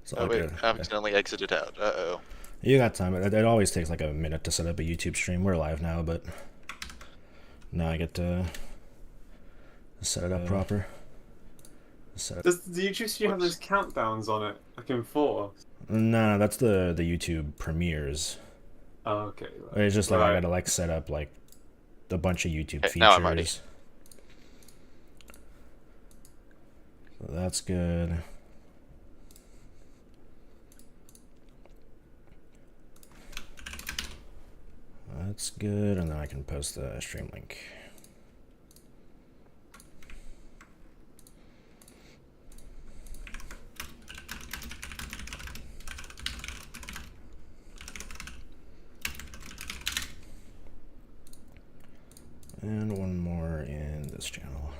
It's Oh all wait, good. I accidentally exited out. Uh-oh. You got time. It always takes like a minute to set up a YouTube stream. We're live now, but now I get to set it up proper. Does the YouTube stream have those countdowns on it, like in 4? No, that's the YouTube premieres. Oh, okay. It's just like I Right. gotta like set up like a bunch of YouTube Okay, features. now I'm ready. So that's good. That's good, and then I can post the stream link. And one more in this channel.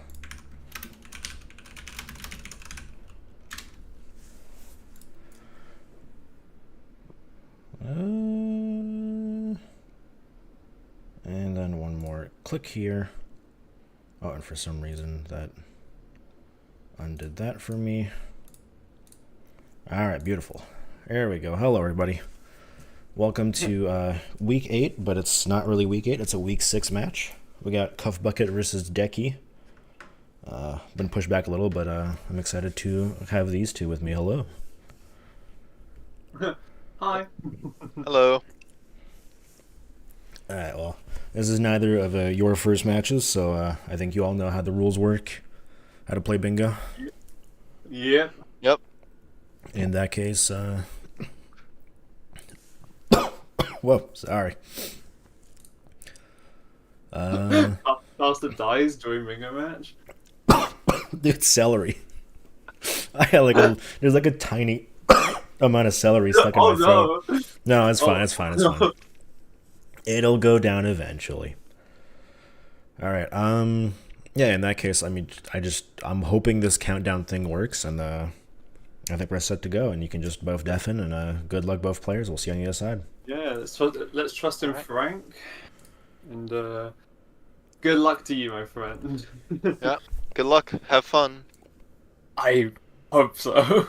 And then one more. Click here. Oh, and for some reason that undid that for me. All right, beautiful. There we go. Hello, everybody. Welcome to week 8, but it's not really week 8. It's a week 6 match. We got CuthBucket versus Deccy. Been pushed back a little, but I'm excited to have these two with me. Hello. Hi. Hello. All right, well, this is neither of your first matches, so I think you all know how the rules work, how to play bingo. Yep. Yep. In that case, whoa, sorry. Faster dies during bingo match. Dude, celery. I had like there's like a tiny amount of celery stuck in my throat. No. No, it's fine. It's fine. It's fine. It'll go down eventually. All right. Yeah. In that case, I mean, I'm hoping this countdown thing works, and I think we're set to go. And you can just both deafen, and good luck both players. We'll see you on the other side. Yeah, let's trust in Frank. And good luck to you, my friend. Yeah. Good luck. Have fun. I hope so.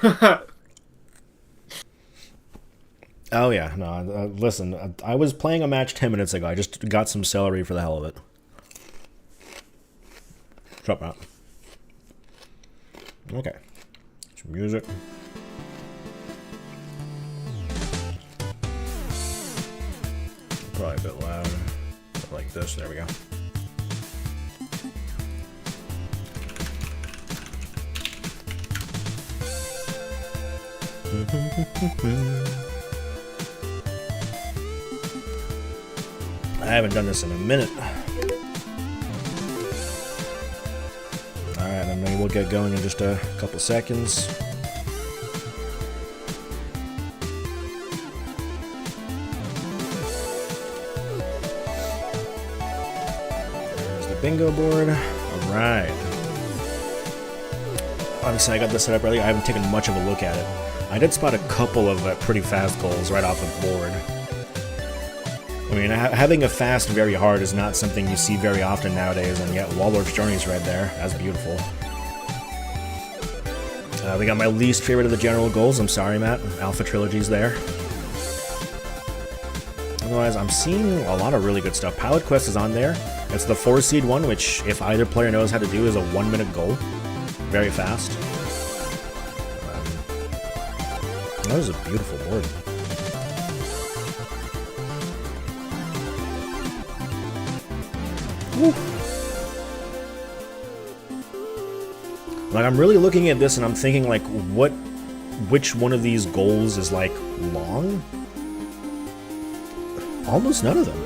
Oh yeah, no. Listen, I was playing a match 10 minutes ago. I just got some celery for the hell of it. Shut up. Okay. Some music. Probably a bit loud. Like this. There we go. I haven't done this in a minute. Alright, then maybe we'll get going in just a couple seconds. There's the bingo board. Alright. Obviously, I got this set up earlier. I haven't taken much of a look at it. I did spot a couple of pretty fast goals right off the board. I mean, having a fast very hard is not something you see very often nowadays, and yet Waldorf's Journey's right there. That's beautiful. We got my least favorite of the general goals. I'm sorry, Matt. Alpha Trilogy's there. Otherwise, I'm seeing a lot of really good stuff. Pilot Quest is on there. It's the 4-seed one, which, if either player knows how to do, is a 1-minute goal. Very fast. That was a beautiful board. Woo. Like, I'm really looking at this and I'm thinking, like, which one of these goals is, like, long? Almost none of them.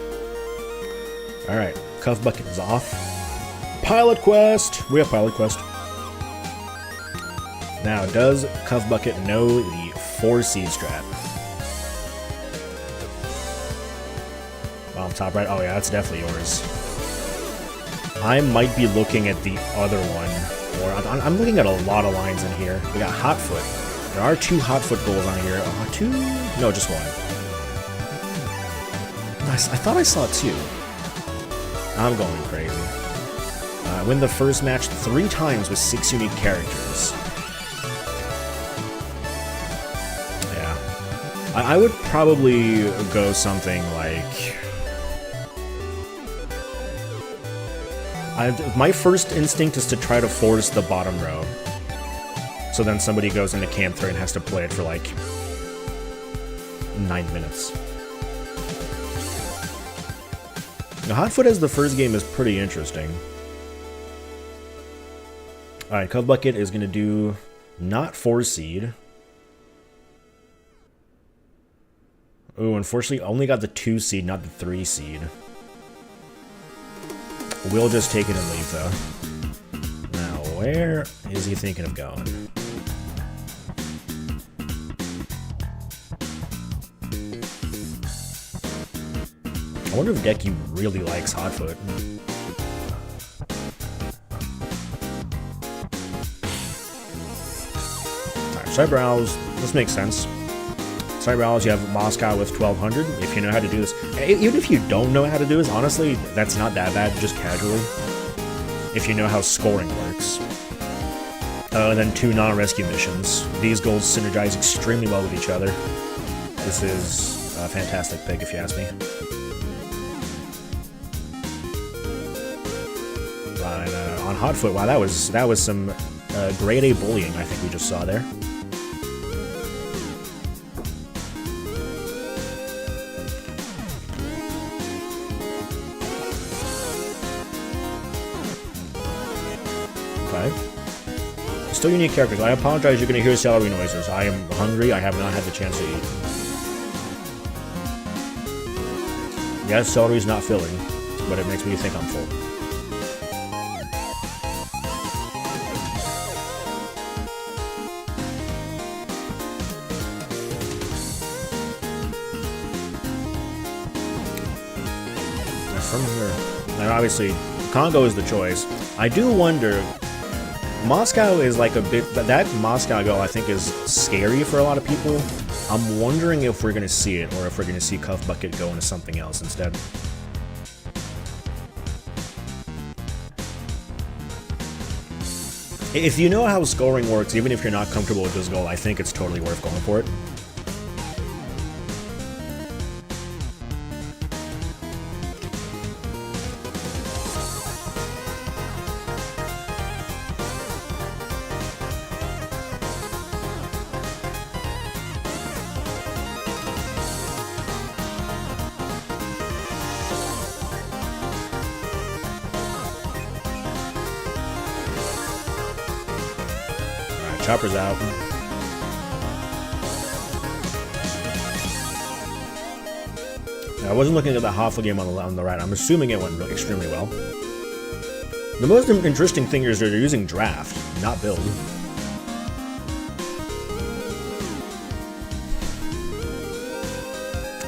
Alright, CuthBucket is off. Pilot Quest! We have Pilot Quest. Now, does CuthBucket know the 4-seed strat? Bottom top right. Oh yeah, that's definitely yours. I might be looking at the other one. Or I'm looking at a lot of lines in here. We got Hotfoot. There are 2 Hotfoot goals on here. 2? No, just 1. I thought I saw 2. I'm going crazy. Win the first match 3 times with 6 unique characters. I would probably go something like... my first instinct is to try to force the bottom row. So then somebody goes into Camp 3 and has to play it for like 9 minutes. Now, Hotfoot as the first game is pretty interesting. Alright, CuthBucket is going to do not 4 seed. Oh, unfortunately, only got the 2 seed, not the 3 seed. We'll just take it and leave, though. Now, where is he thinking of going? I wonder if Deccy really likes Hotfoot. Alright, Cyberowls, this makes sense. Cyberowls, you have Moscow with 1200, if you know how to do this. Even if you don't know how to do this, honestly, that's not that bad, just casually. If you know how scoring works. And then 2 non-rescue missions. These goals synergize extremely well with each other. This is a fantastic pick, if you ask me. Right, on Hotfoot, wow, that was some grade A bullying I think we just saw there. Okay. Still unique characters. I apologize, you're going to hear celery noises. I am hungry, I have not had the chance to eat. Yes, celery's not filling, but it makes me think I'm full. From here, and obviously, Congo is the choice. I do wonder, Moscow is like a bit, that Moscow goal I think is scary for a lot of people. I'm wondering if we're going to see it, or if we're going to see CuthBucket go into something else instead. If you know how scoring works, even if you're not comfortable with this goal, I think it's totally worth going for it. Chopper's out. I wasn't looking at the Hoffa game on the right. I'm assuming it went extremely well. The most interesting thing is they're using draft, not build.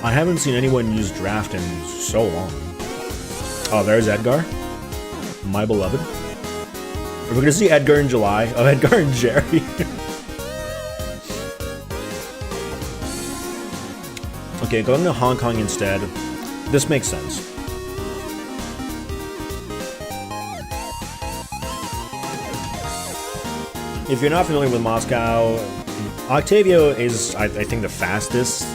I haven't seen anyone use draft in so long. Oh, there's Edgar. My beloved. We're going to see Edgar in July. Oh, Edgar and Jerry. Okay, going to Hong Kong instead. This makes sense. If you're not familiar with Moscow, Octavio is, I think, the fastest.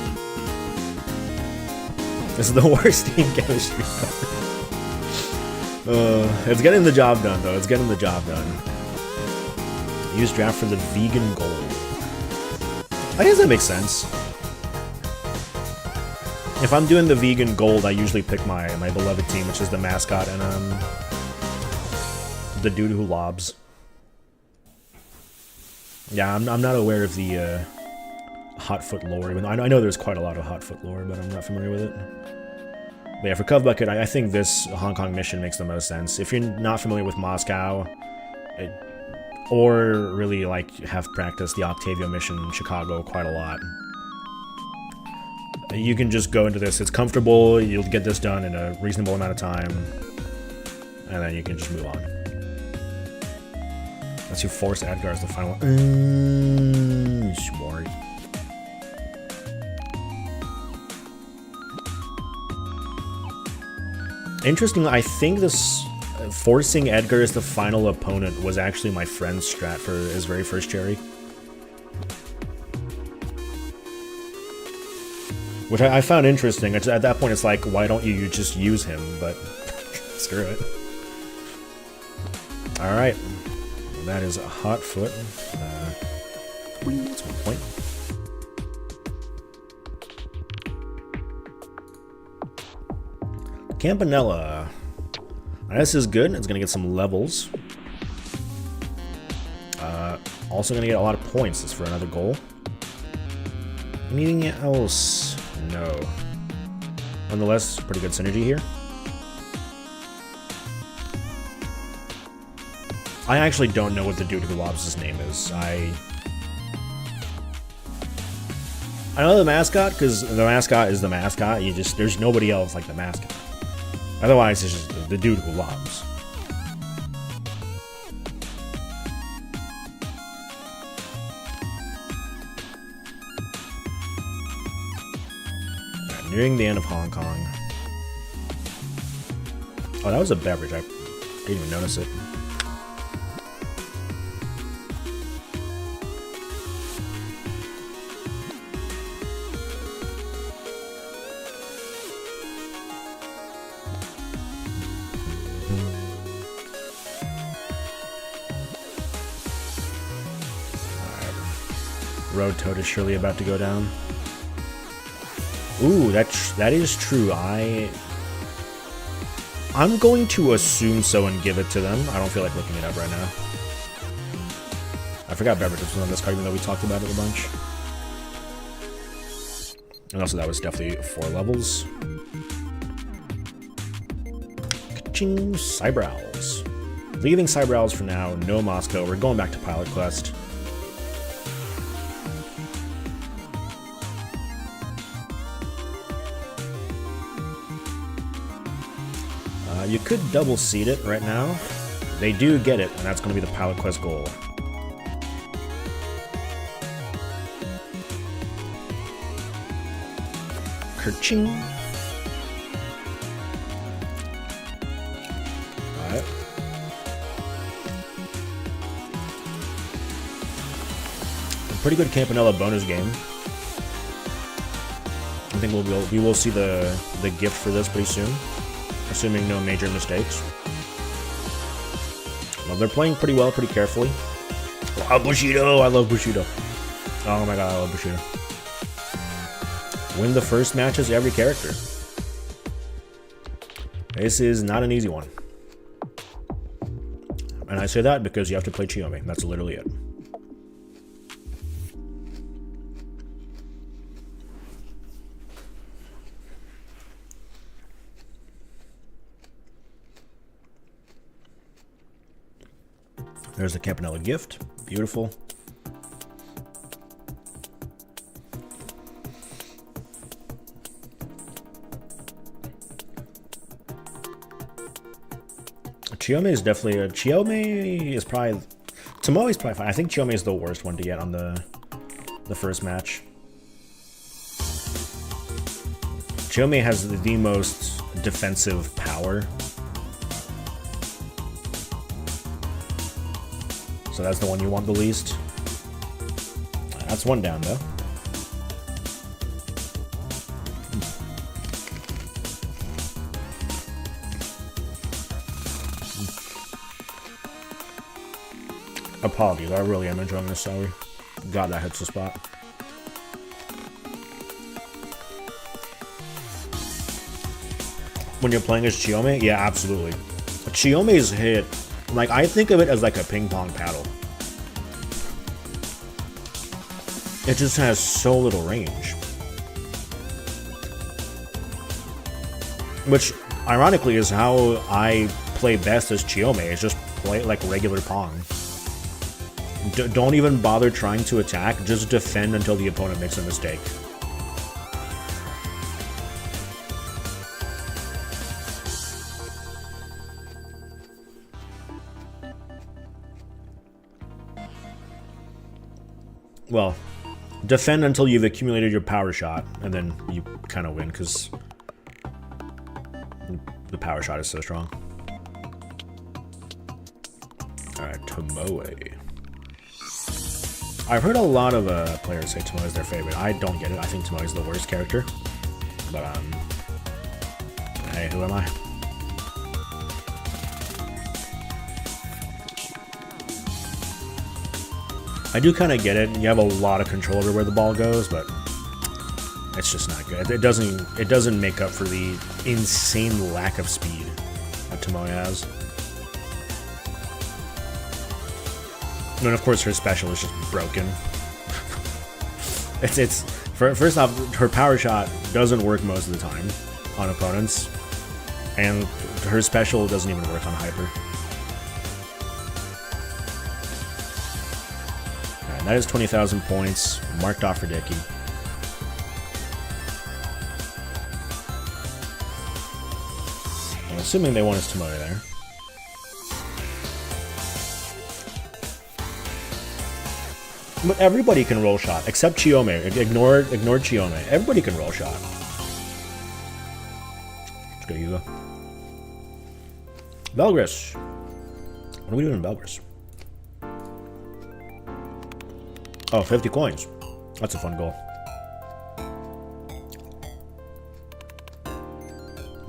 This is the worst team chemistry ever. It's getting the job done, though. It's getting the job done. Use draft for the vegan gold. I guess that makes sense. If I'm doing the vegan gold, I usually pick my beloved team, which is the mascot and the dude who lobs. Yeah, I'm not aware of the Hotfoot lore. Even I know there's quite a lot of Hotfoot lore, but I'm not familiar with it. But yeah, for CuthBucket, I think this Hong Kong mission makes the most sense. If you're not familiar with Moscow, or really like have practiced the Octavio mission in Chicago quite a lot, you can just go into this. It's comfortable, you'll get this done in a reasonable amount of time, and then you can just move on. Unless you force Edgar as the final one. Smart. Interesting, I think this forcing Edgar as the final opponent was actually my friend's strat for his very first cherry. Which I found interesting. At that point, it's like, why don't you just use him? But screw it. All right, that is a hot foot. That's 1 point. Campanella. This is good. It's gonna get some levels. Also gonna get a lot of points. That's for another goal. Anything else? No. Nonetheless, pretty good synergy here. I actually don't know what the dude who lobs his name is. I know the mascot, because the mascot is the mascot. There's nobody else like the mascot. Otherwise, it's just the dude who lobs. Right, nearing the end of Hong Kong. Oh, that was a beverage. I didn't even notice it. Road toad is surely about to go down. Ooh, that is true. I'm going to assume so and give it to them. I don't feel like looking it up right now. I forgot beverages was on this card, even though we talked about it a bunch. And also, that was definitely 4 levels. Ka-ching, Cybrows. Leaving Cybrows for now. No Moscow. We're going back to Pilot Quest. You could double seed it right now. They do get it, and that's going to be the Pilot Quest goal. Kerching. Alright. A pretty good Campanella bonus game. I think we will see the gift for this pretty soon. Assuming no major mistakes. Well, they're playing pretty well, pretty carefully. Oh, Bushido! I love Bushido. Oh my god, I love Bushido. Win the first matches every character. This is not an easy one. And I say that because you have to play Chiyomi. That's literally it. There's the Campanella gift. Beautiful. Chiyomi is definitely Chiyomi is probably Tomoe's probably fine. I think Chiyomi is the worst one to get on the first match. Chiyomi has the most defensive power. So that's the one you want the least. That's one down, though. Apologies, I really am enjoying this, sorry. God, that hits the spot. When you're playing as Chiyomi? Yeah, absolutely. Chiyomi's hit... Like, I think of it as like a ping pong paddle. It just has so little range. Which, ironically, is how I play best as Chiyomi. Is just play it like regular Pong. Don't even bother trying to attack, just defend until the opponent makes a mistake. Well, defend until you've accumulated your power shot, and then you kind of win, because the power shot is so strong. Alright, Tomoe. I've heard a lot of players say Tomoe is their favorite. I don't get it. I think Tomoe is the worst character. But, hey, who am I? I do kind of get it. You have a lot of control over where the ball goes, but it's just not good. It doesn't make up for the insane lack of speed that Tomoe has. And of course, her special is just broken. First off, her power shot doesn't work most of the time on opponents, and her special doesn't even work on Hyper. Alright, that is 20,000 points, marked off for Dicky. I'm assuming they want his Tomoe there. But everybody can roll shot, except Chiyome. Ignore Chiyome. Everybody can roll shot. Let's go, Hugo. Belgris. What are we doing in Belgris? Oh, 50 coins. That's a fun goal.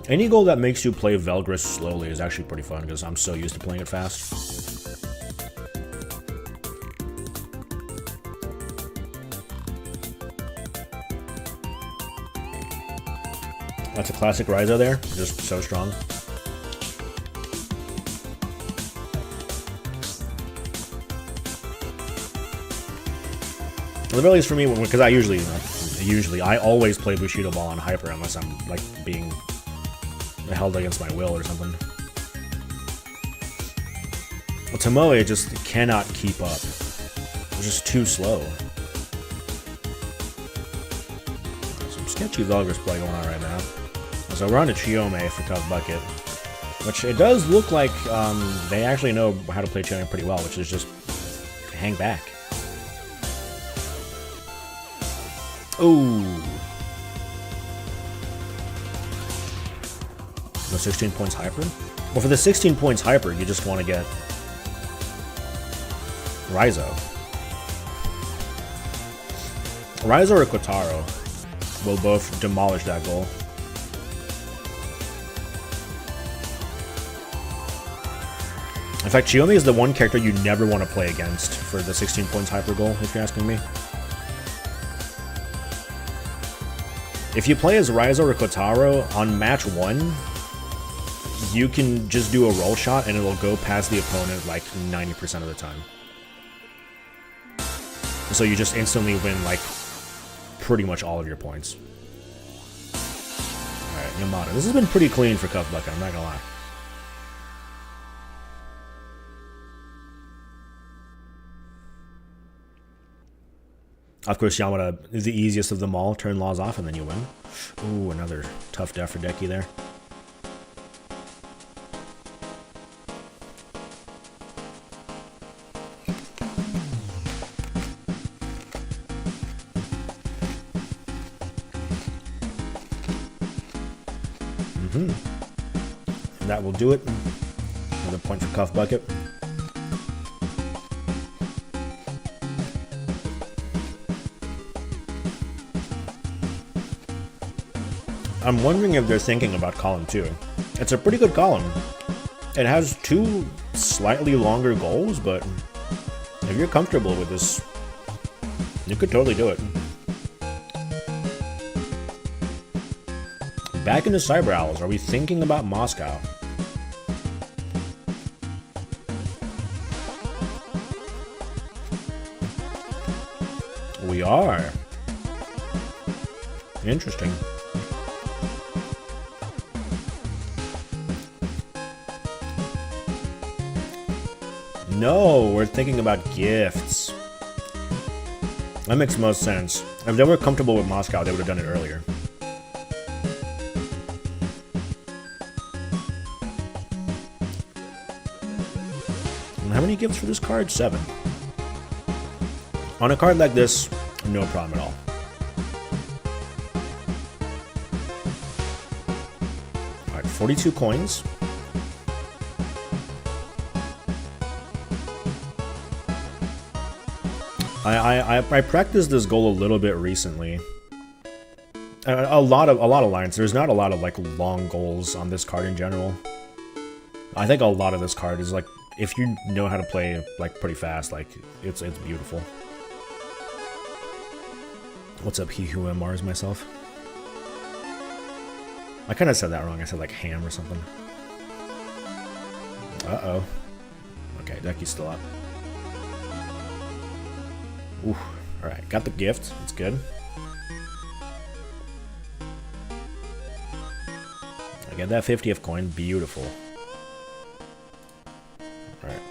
Any goal that makes you play Belgris slowly is actually pretty fun, because I'm so used to playing it fast. That's a classic Ryza there, just so strong. Well, at least for me, because I always play Bushido Ball on Hyper unless I'm like being held against my will or something. Well, Tomoe just cannot keep up. It's just too slow. Some sketchy Velgris play going on right now. So we're on to Chiyome for CuthBucket, which it does look like they actually know how to play Chiyome pretty well, which is just hang back. Ooh. No 16 points Hyper? Well, for the 16 points Hyper, you just want to get Raizo. Raizo or Kotaro will both demolish that goal. In fact, Chiyome is the one character you never want to play against for the 16 points Hyper goal, if you're asking me. If you play as Raizo or Kotaro, on match 1, you can just do a roll shot and it'll go past the opponent like 90% of the time. So you just instantly win like pretty much all of your points. Alright, Yamada. This has been pretty clean for CuthBucket, I'm not gonna lie. Of course, Yamada is the easiest of them all. Turn laws off and then you win. Ooh, another tough death for Decky there. And that will do it. Another point for CuthBucket. I'm wondering if they're thinking about column 2. It's a pretty good column. It has 2 slightly longer goals, but if you're comfortable with this, you could totally do it. Back into Cyber Owls, are we thinking about Moscow? We are. Interesting. No, we're thinking about gifts. That makes most sense. If they were comfortable with Moscow, they would have done it earlier. And how many gifts for this card? 7. On a card like this, no problem at all. Alright, 42 coins. I practiced this goal a little bit recently. a lot of lines. There's not a lot of like long goals on this card in general. I think a lot of this card is like, if you know how to play like pretty fast, like it's beautiful. What's up, he who MRs myself? I kind of said that wrong. I said like ham or something. Uh-oh. Okay, Decky's still up. Ooh, alright, got the gift. That's good. I get that 50th coin. Beautiful. Alright,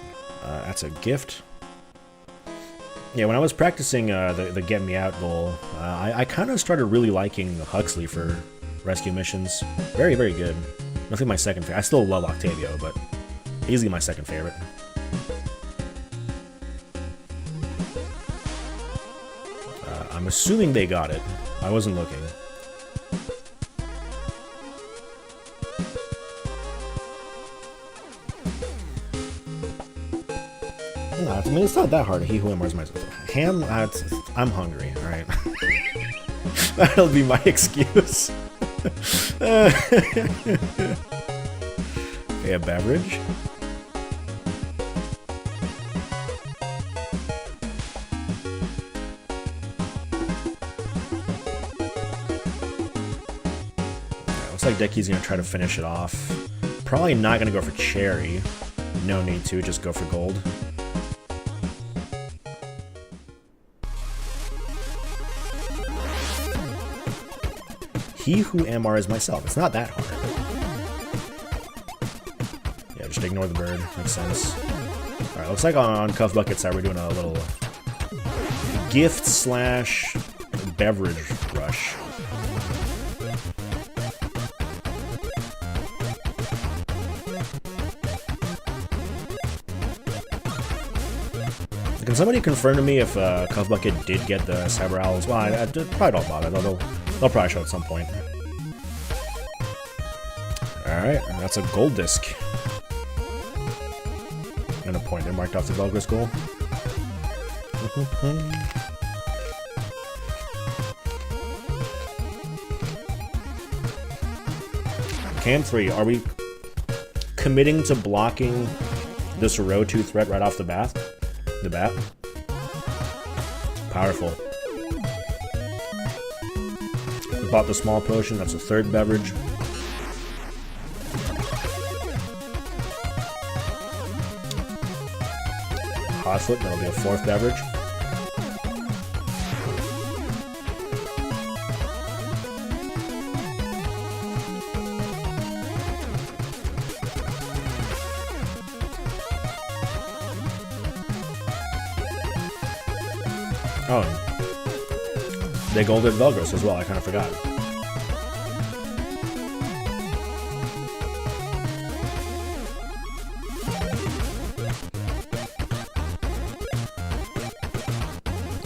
that's a gift. Yeah, when I was practicing the Get Me Out goal, I kind of started really liking Huxley for rescue missions. Very, very good. Nothing my second favorite. I still love Octavio, but easily my second favorite. I'm assuming they got it. I wasn't looking. No, I mean, it's not that hard. He who MRs myself. Ham, I'm hungry, alright? That'll be my excuse. Okay, a beverage. Looks like Decky's gonna try to finish it off. Probably not gonna go for cherry. No need to, just go for gold. He who MR is myself. It's not that hard. Yeah, just ignore the bird. Makes sense. Alright, looks like on CuthBucket side we're doing a little gift slash beverage rush. Can somebody confirm to me if CuthBucket did get the Cyber Owls? Well, I probably don't bother. They'll probably show at some point. Alright, that's a gold disc. And a point there marked off the Belgris goal. Cam 3, are we committing to blocking this row 2 threat right off the bat? Powerful. We bought the small potion, that's a third beverage. Hot foot, that'll be a fourth beverage. Oh, they golded Belgris as well, I kind of forgot.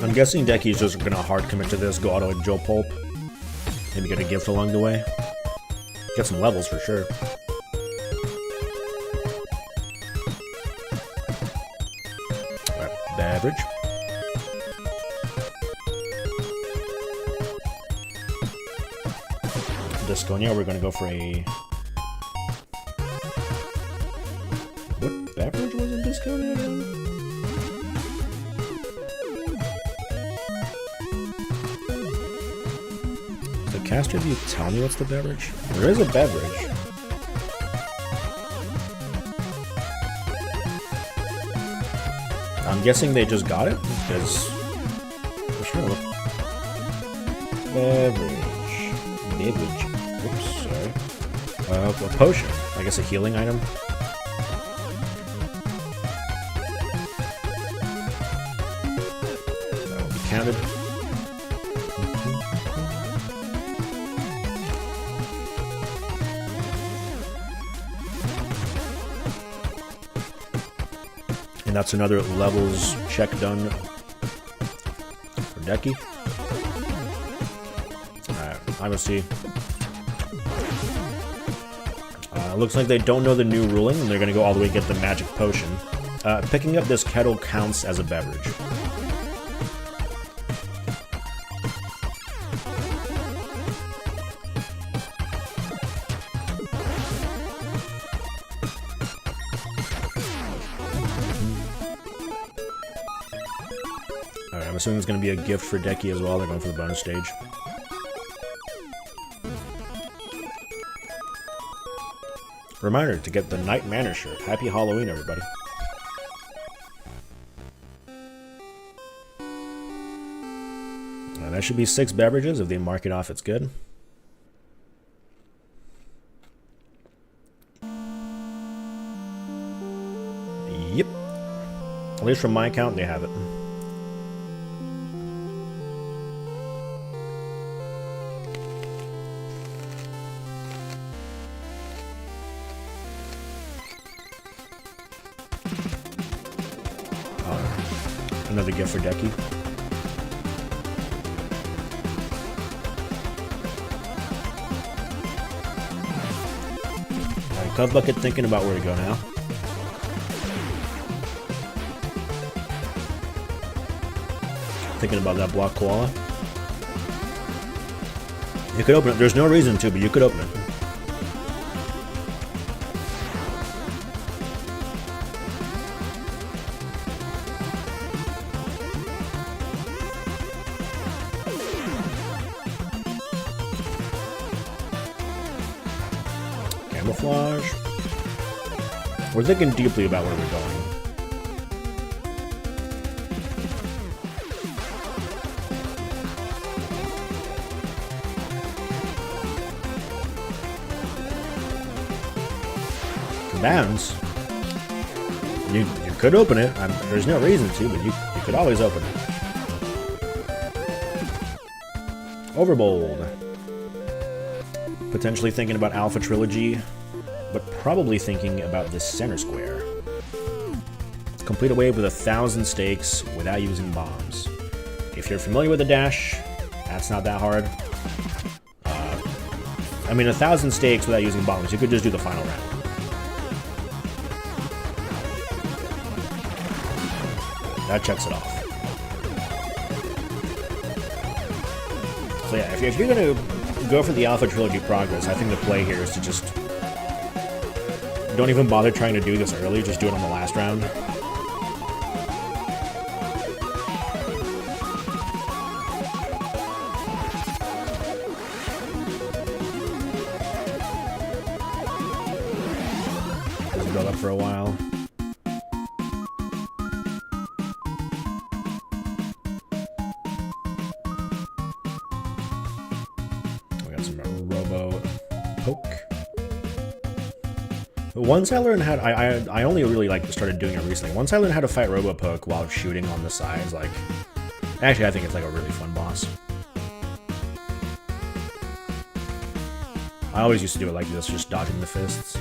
I'm guessing Decky's just gonna hard commit to this, go auto and Joe Pulp. Maybe get a gift along the way. Get some levels for sure. Alright, beverage. Disconia, we're gonna go for a... What beverage was in Disconia again? The caster, do you tell me what's the beverage? There is a beverage. I'm guessing they just got it, because... I'm trying to look. Beverage. Oops, sorry. A potion. I guess a healing item. That will be counted. And that's another levels check done for Decky. I will see. Looks like they don't know the new ruling, and they're going to go all the way and get the magic potion. Picking up this kettle counts as a beverage. I'm assuming it's going to be a gift for Deccy as well. They're going for the bonus stage. Reminder to get the Night Manor shirt. Happy Halloween, everybody. That should be 6 beverages. If they mark it off, it's good. Yep. At least from my count, they have it. Another gift for Deccy. Alright, CuthBucket thinking about where to go now. Thinking about that block koala. You could open it. There's no reason to, but you could open it. Camouflage. We're thinking deeply about where we're going. Bounds. You could open it. There's no reason to, but you could always open it. Overbold. Potentially thinking about Alpha Trilogy, but probably thinking about this center square. Complete a wave with 1,000 stakes without using bombs. If you're familiar with the dash, that's not that hard. I mean, 1,000 stakes without using bombs, you could just do the final round. That checks it off. So yeah, if you're gonna go for the Alpha Trilogy progress, I think the play here is to just don't even bother trying to do this early, just do it on the last round. Just build up for a while. Once I learned how to, I only really started doing it recently. Once I learned how to fight Robopoke while shooting on the sides, actually I think it's like a really fun boss. I always used to do it like this, just dodging the fists.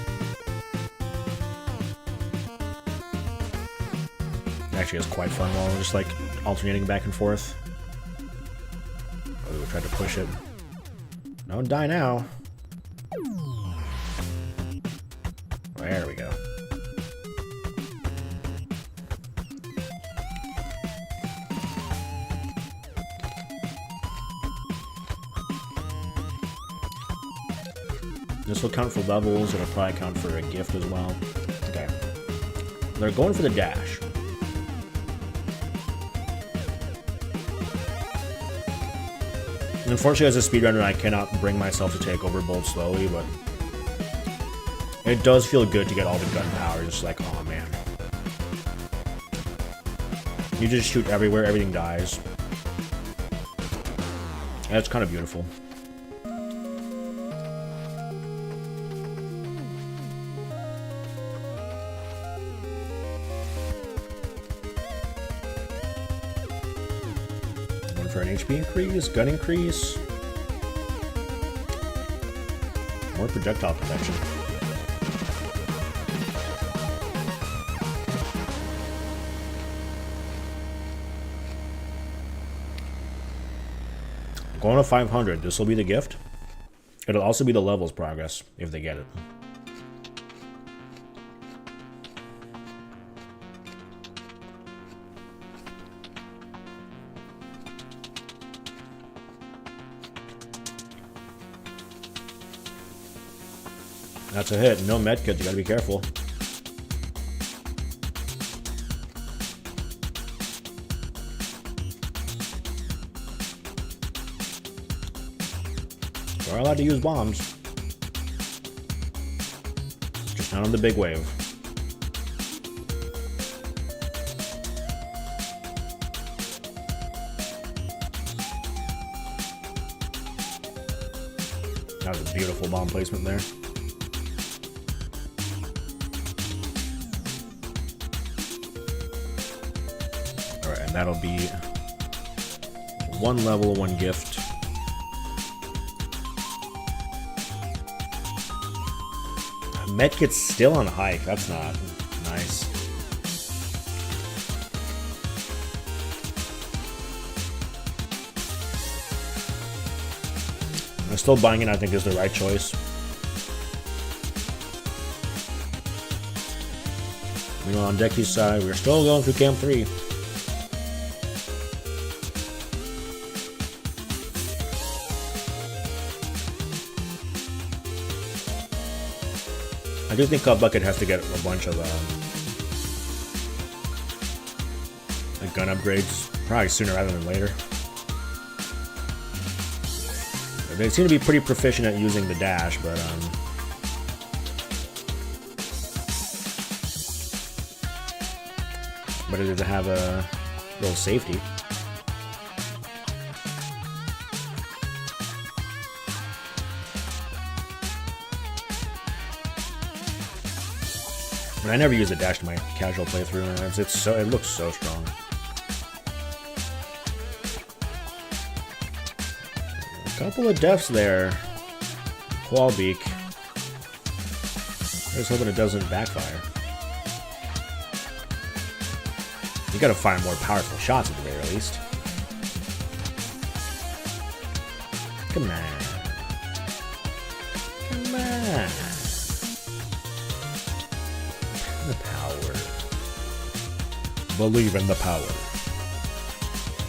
Actually, it's quite fun while just alternating back and forth. Oh, we tried to push it. Don't die now. There we go. This will count for levels. It'll probably count for a gift as well. Okay. They're going for the dash. Unfortunately, as a speedrunner, I cannot bring myself to take Overbold slowly, but it does feel good to get all the gun power. Just like, oh man. You just shoot everywhere, everything dies. And it's kind of beautiful. One for an HP increase, gun increase. More projectile protection. Going to 500, this will be the gift. It'll also be the levels progress, if they get it. That's a hit. No medkit, you gotta be careful. You are allowed to use bombs. Just not on the big wave. That was a beautiful bomb placement there. Alright, and that'll be one level, one gift. Medkit's still on hike. That's not nice. I'm still buying it. I think is the right choice. Meanwhile, on Decky's side, we're still going through Camp 3. I do think CuthBucket has to get a bunch of like gun upgrades, probably sooner rather than later. They seem to be pretty proficient at using the dash, but it does have a little safety. I never use a dash in my casual playthrough, and it looks so strong. A couple of deaths there. Qualbeak. I'm just hoping it doesn't backfire. You gotta find more powerful shots at the very least. Come on. Come on. The power. Believe in the power.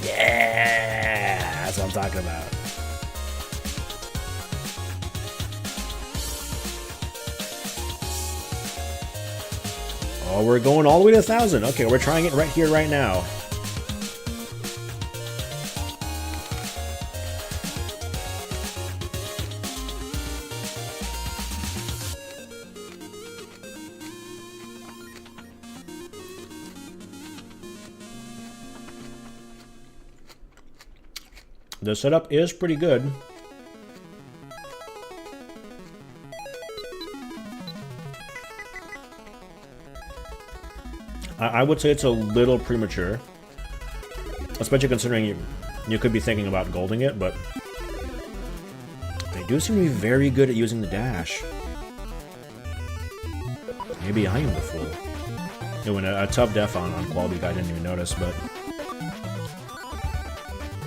Yeah! That's what I'm talking about. Oh, we're going all the way to 1,000. Okay, we're trying it right here, right now. The setup is pretty good. I would say it's a little premature, especially considering you could be thinking about golding it, but they do seem to be very good at using the dash. Maybe I am the fool. Doing a tough def on Qualbeak I didn't even notice, but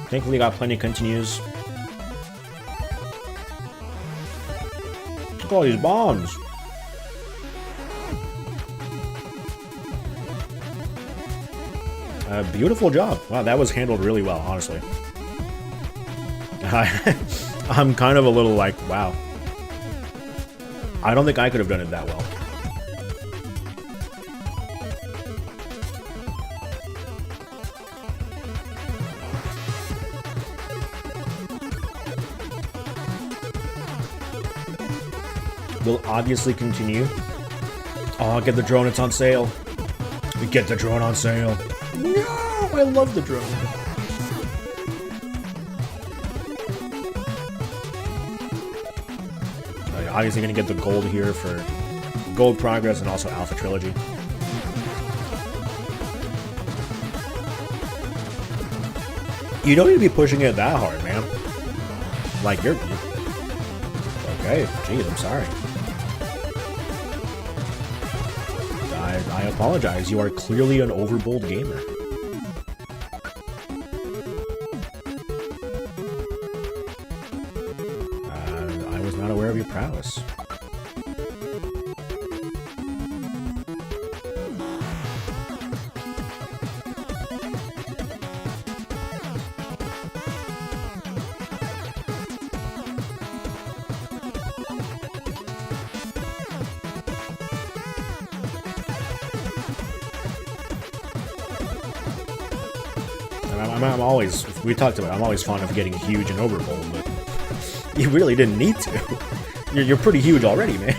thankfully got plenty of continues. Look at all these bombs! Beautiful job. Wow, that was handled really well, honestly. I'm kind of a little like, wow. I don't think I could have done it that well. We'll obviously continue. Oh, get the drone, it's on sale. We get the drone on sale. No, I love the drone. Obviously gonna get the gold here for gold progress and also Alpha Trilogy. You don't need to be pushing it that hard, man. Like, you're... Okay, geez, I'm sorry. I apologize. You are clearly an overbold gamer. I was not aware of your prowess. I'm always, we talked about it, I'm always fond of getting huge and overbold, but You really didn't need to. You're pretty huge already, man.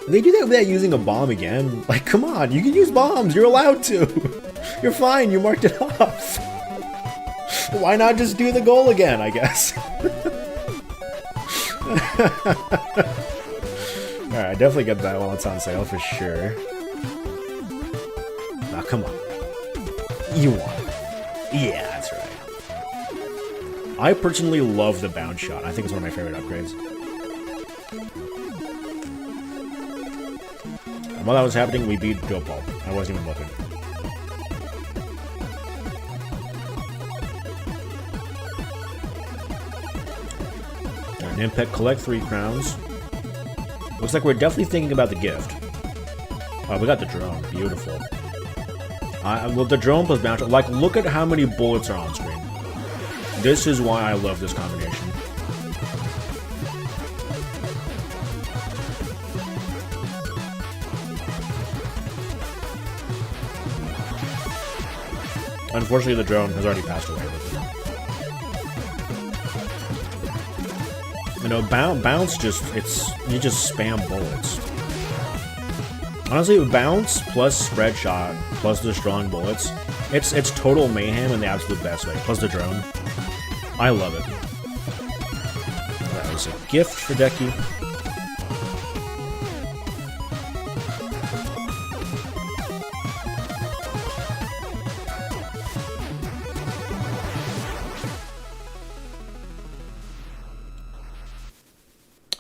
They do that without using a bomb again. Like, come on, you can use bombs. You're allowed to. You're fine. You marked it off. Why not just do the goal again, I guess? Alright, definitely get that while it's on sale for sure. Now, come on. You want it. Yeah, that's right. I personally love the bounce shot. I think it's one of my favorite upgrades. And while that was happening, we beat Dopal. I wasn't even looking. Alright, Nimpet, collect 3 crowns. Looks like we're definitely thinking about the gift. Oh, we got the drone. Beautiful. Well, the drone plus bounce. Like, look at how many bullets are on screen. This is why I love this combination. Unfortunately, the drone has already passed away. You know, bounce just, you just spam bullets. Honestly, bounce plus spread shot plus the strong bullets, it's total mayhem in the absolute best way. Plus the drone. I love it. That was a gift for Decky.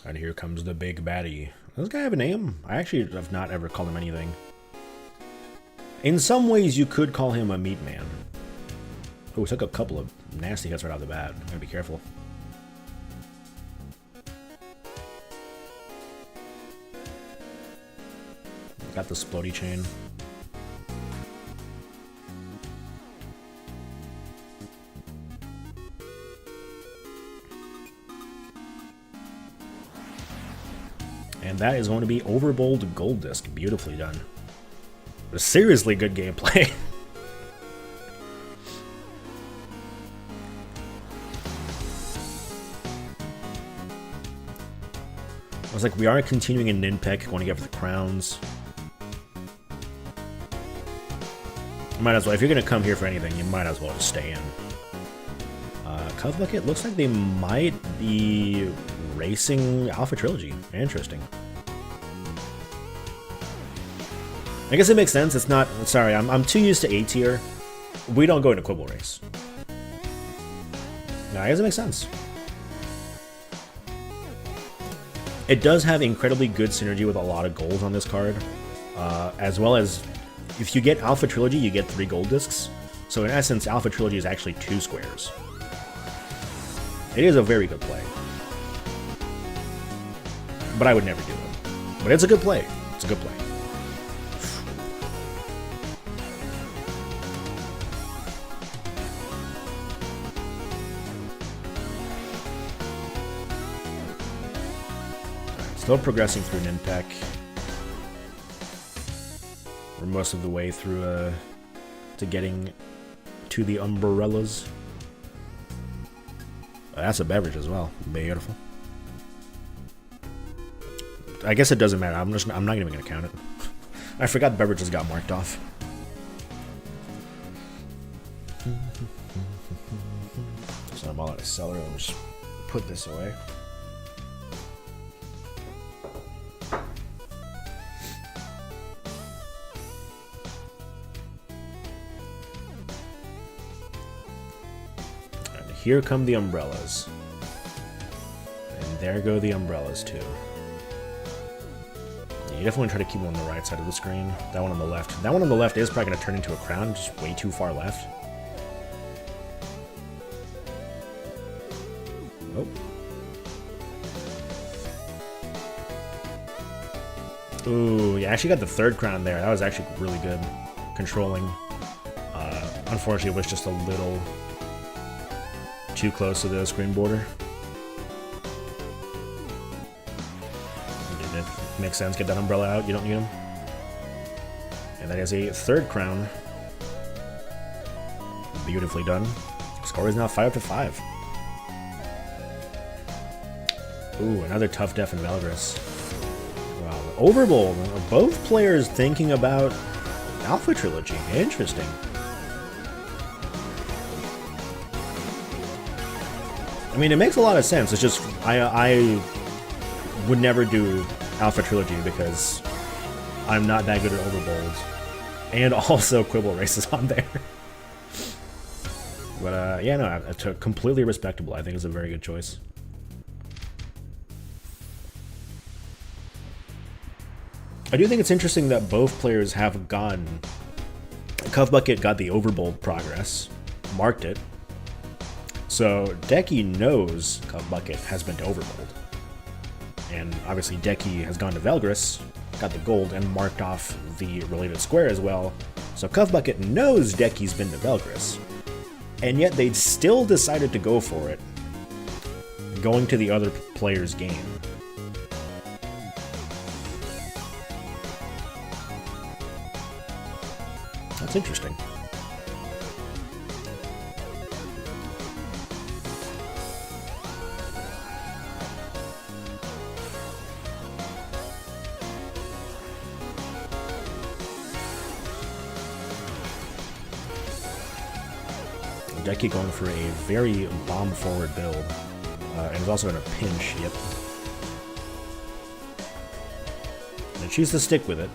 And here comes the big baddie. Does this guy have a name? I actually have not ever called him anything. In some ways, you could call him a meat man. Oh, took a couple of nasty hits right off the bat. Gotta be careful. Got the splody chain. And that is going to be Overbold Gold Disc. Beautifully done. But seriously good gameplay. I was like, we are continuing in Ninpek, going to get for the crowns. Might as well, if you're going to come here for anything, you might as well just stay in. CuthBucket looks like they might be racing Alpha Trilogy. Interesting. I guess it makes sense. It's not... Sorry, I'm too used to A tier. We don't go into Quibble Race. No, I guess it makes sense. It does have incredibly good synergy with a lot of gold on this card. As well as... If you get Alpha Trilogy, you get 3 gold discs. So in essence, Alpha Trilogy is actually 2 squares. It is a very good play. But I would never do it. But it's a good play. It's a good play. Still progressing through Ninpek. We're most of the way through to getting to the umbrellas. That's a beverage as well. Beautiful. I guess it doesn't matter. I'm not even gonna count it. I forgot beverages got marked off. So I'm all out of celery. I'll just put this away. And here come the umbrellas. And there go the umbrellas too. You definitely try to keep them on the right side of the screen. That one on the left. That one on the left is probably going to turn into a crown, just way too far left. Oh. Ooh, yeah, I actually got the 3rd crown there. That was actually really good. Controlling. Unfortunately, it was just a little too close to the screen border. Makes sense. Get that umbrella out. You don't need them. And that is a 3rd crown Beautifully done. Score is now 5-5. Ooh, another tough def in Valgris. Wow, Overbold. Both players thinking about Alpha Trilogy. Interesting. I mean, it makes a lot of sense. It's just I would never do Alpha Trilogy because I'm not that good at Overbold, and also Quibble Race is on there. But yeah, no, it's completely respectable. I think it's a very good choice. I do think it's interesting that both players have gotten. CuthBucket got the Overbold progress, marked it. So Deccy knows CuthBucket has been to Overbold. And obviously Deccy has gone to Valgris, got the gold, and marked off the related square as well. So CuthBucket knows Deccy's been to Valgris. And yet they still decided to go for it, going to the other player's game. That's interesting. Deccy going for a very bomb-forward build, and is also in a pinch, yep. And choose to stick with it.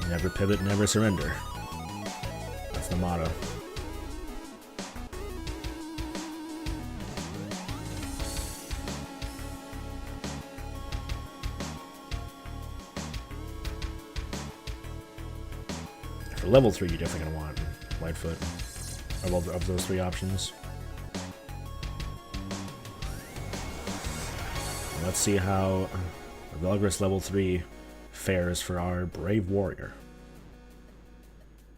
Never pivot, never surrender. That's the motto. For level 3, you're definitely going to want Lightfoot of those 3 options. Let's see how Valgris level 3 fares for our Brave Warrior.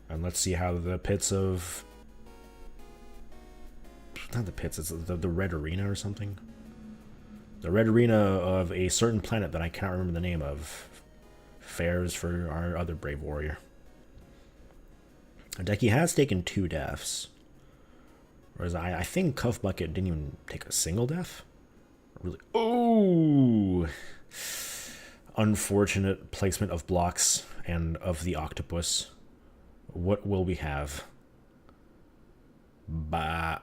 And let's see how the pits of... Not the pits, it's the Red Arena or something. The Red Arena of a certain planet that I cannot remember the name of fares for our other Brave Warrior. Deccy has taken 2 deaths. Whereas I think CuthBucket didn't even take a single death. Really? Oh! Unfortunate placement of blocks and of the octopus. What will we have? I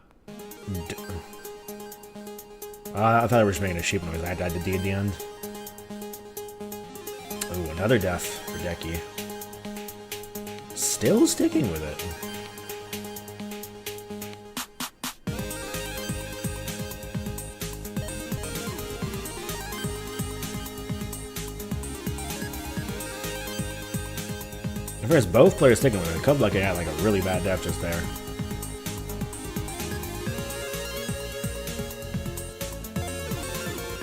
thought I was making a sheep noise. I died to D at the end. Oh, another death for Deccy. Still sticking with it. At first, both players sticking with it. CuthBucket had like a really bad death just there.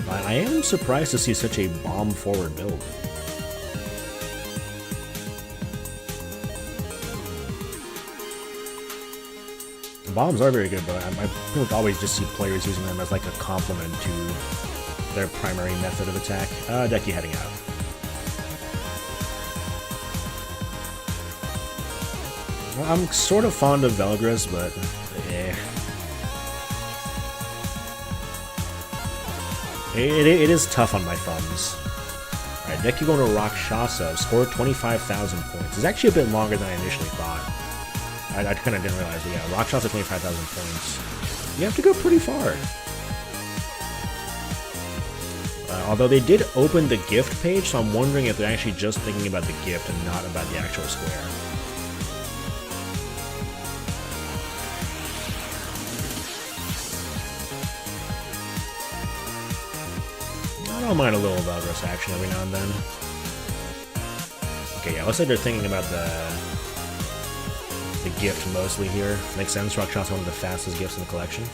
I am surprised to see such a bomb-forward build. Bombs are very good, but I don't always just see players using them as like a complement to their primary method of attack. Deccy heading out. I'm sort of fond of Valgris, but eh. It is tough on my thumbs. Alright, Deccy going to Rakshasa, scored 25,000 points. It's actually a bit longer than I initially thought. I kind of didn't realize, but yeah, Rakshasa 25,000 points. You have to go pretty far. Although they did open the gift page, so I'm wondering if they're actually just thinking about the gift and not about the actual square. I don't mind a little Valgris action every now and then. Okay, yeah, looks like they're thinking about the gift mostly here. Makes sense. Rakshasa, one of the fastest gifts in the collection.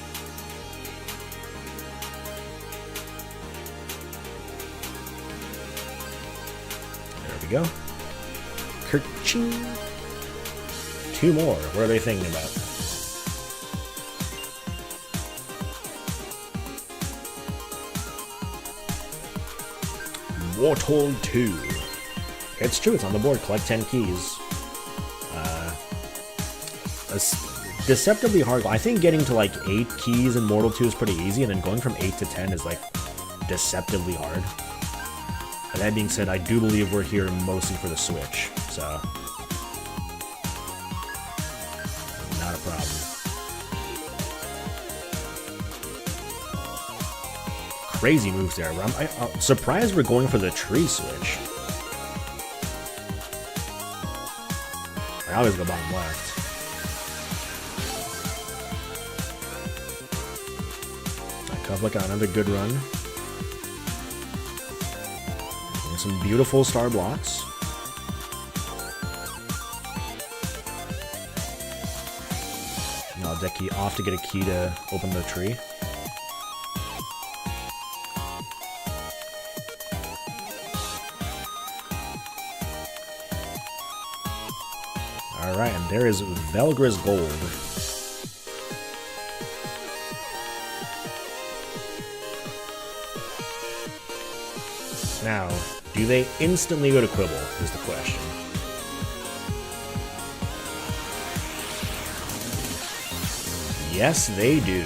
There we go. Kerching. 2 more. What are they thinking about? Warthog 2. It's true, it's on the board. Collect 10 keys. Deceptively hard. I think getting to like 8 keys in Mortal 2 is pretty easy, and then going from 8 to 10 is like deceptively hard. And that being said, I do believe we're here mostly for the Switch, so not a problem. Crazy moves there. I'm surprised we're going for the tree switch. I always go bottom left. CuthBucket, another good run. And some beautiful star blocks. Now deccy off to get a key to open the tree. Alright, and there is Velgra's gold. Now, do they instantly go to Quibble, is the question. Yes, they do.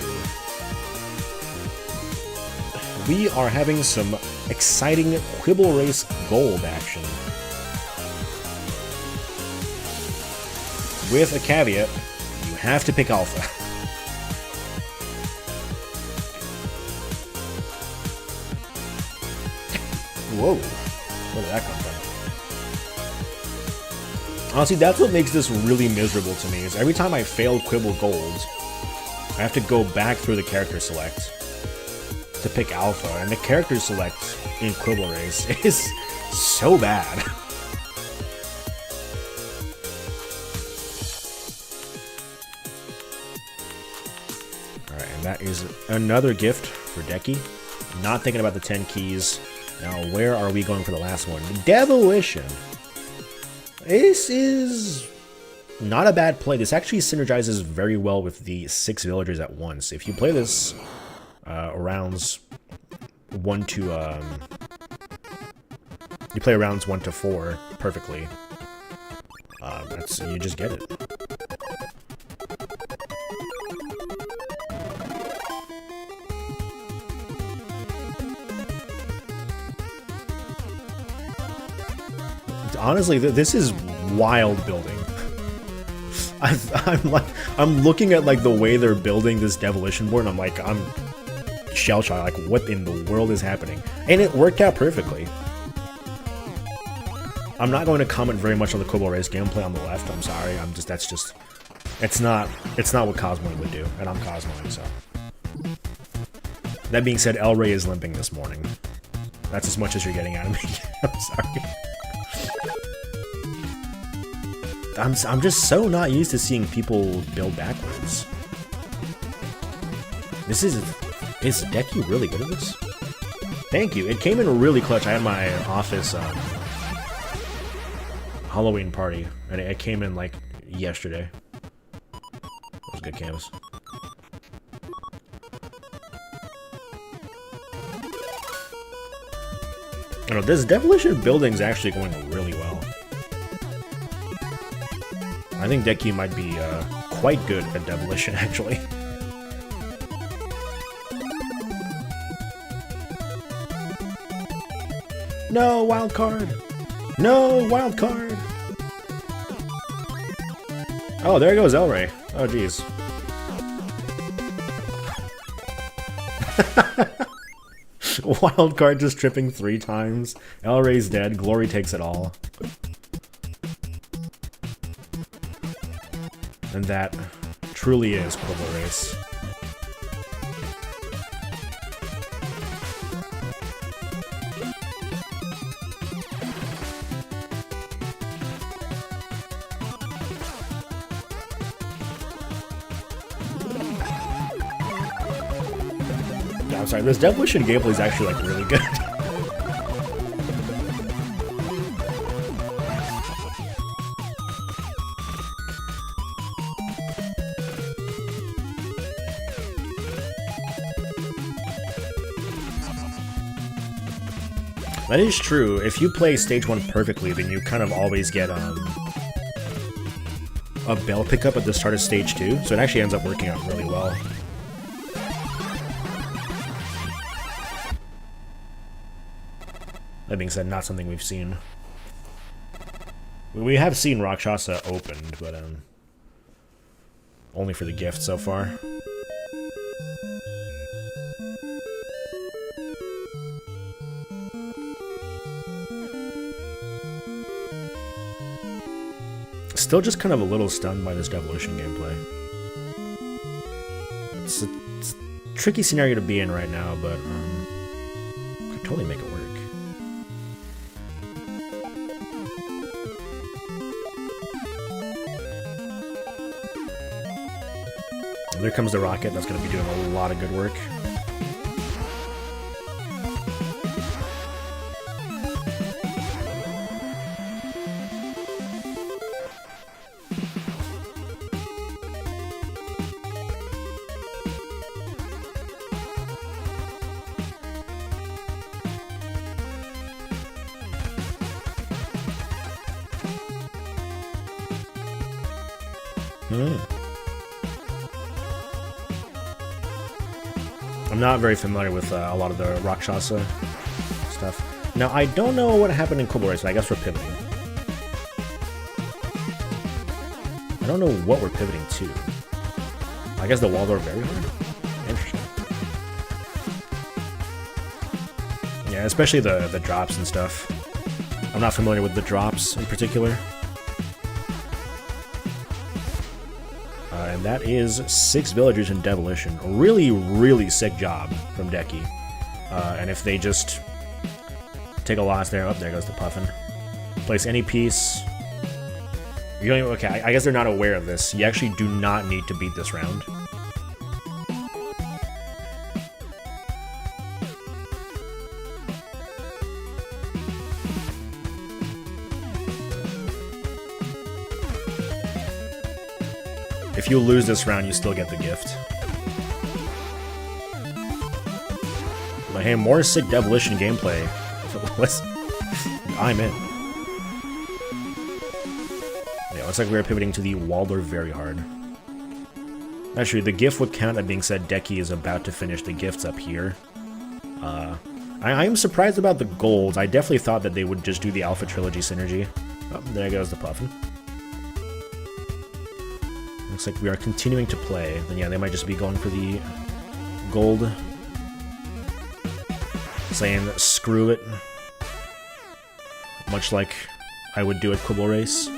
We are having some exciting Quibble Race gold action. With a caveat, you have to pick Alpha. Whoa, where did that come from? Honestly, that's what makes this really miserable to me, is every time I fail Quibble Gold, I have to go back through the character select to pick Alpha, and the character select in Quibble Race is so bad. Alright, and that is another gift for deccy. Not thinking about the 10 keys. Now, where are we going for the last one? Demolition. This is not a bad play. This actually synergizes very well with the 6 villagers at once. If you play this rounds 1 to you play rounds 1 to 4 perfectly. You just get it. Honestly, this is wild building. I'm looking at like the way they're building this demolition board, and I'm shell-shocked. Like, what in the world is happening? And it worked out perfectly. I'm not going to comment very much on the Quibble Race gameplay on the left. I'm sorry. It's not what Cosmoing would do, and I'm Cosmoing, so. That being said, El Rey is limping this morning. That's as much as you're getting out of me. I'm sorry. I'm just so not used to seeing people build backwards. Is deccy really good at this? Thank you. It came in really clutch. I had my office Halloween party, and it came in like yesterday. That was a good canvas. I don't know, this demolition building's actually going really well. I think deccy might be quite good at demolition, actually. No wild card! No wild card! Oh, there goes El Rey. Oh, jeez. Wild card just tripping 3 times. El Rey's dead. Glory takes it all. And that truly is Quibble Race. Yeah, I'm sorry, this demolition gameplay is actually like really good. That is true. If you play stage 1 perfectly, then you kind of always get a bell pickup at the start of stage 2, so it actually ends up working out really well. That being said, not something we've seen. We have seen Rakshasa opened, but only for the gift so far. Still just kind of a little stunned by this Devolution gameplay. It's a tricky scenario to be in right now, but could totally make it work. And there comes the rocket. That's going to be doing a lot of good work. I'm not very familiar with a lot of the Rakshasa stuff. Now, I don't know what happened in Kubel Race, but I guess we're pivoting. I don't know what we're pivoting to. I guess the Waldorf very hard? Interesting. Yeah, especially the drops and stuff. I'm not familiar with the drops in particular. And that is 6 villagers in Devolution. A really, really sick job from Deccy. And if they just take a loss there, there goes the Puffin. Place any piece. You don't even, okay, I guess they're not aware of this. You actually do not need to beat this round. If you lose this round, you still get the gift. But hey, more sick Devolution gameplay. I'm in. Yeah, looks like we're pivoting to the Waldorf very hard. Actually, the gift would count. That being said, Deccy is about to finish the gifts up here. I am surprised about the golds. I definitely thought that they would just do the Alpha Trilogy synergy. Oh, there goes the Puffin. Looks like we are continuing to play. Then yeah, they might just be going for the gold. Saying screw it. Much like I would do at Kubel Race.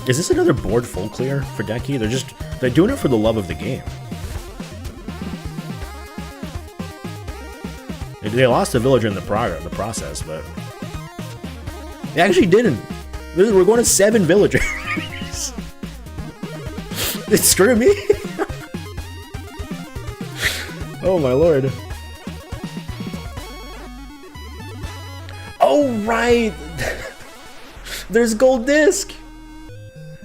Is this another board full clear for Deccy? They're doing it for the love of the game. They lost a villager in the process, but they actually didn't. We're going to 7 villagers. Screw me. Oh my lord. Oh right. There's gold disc.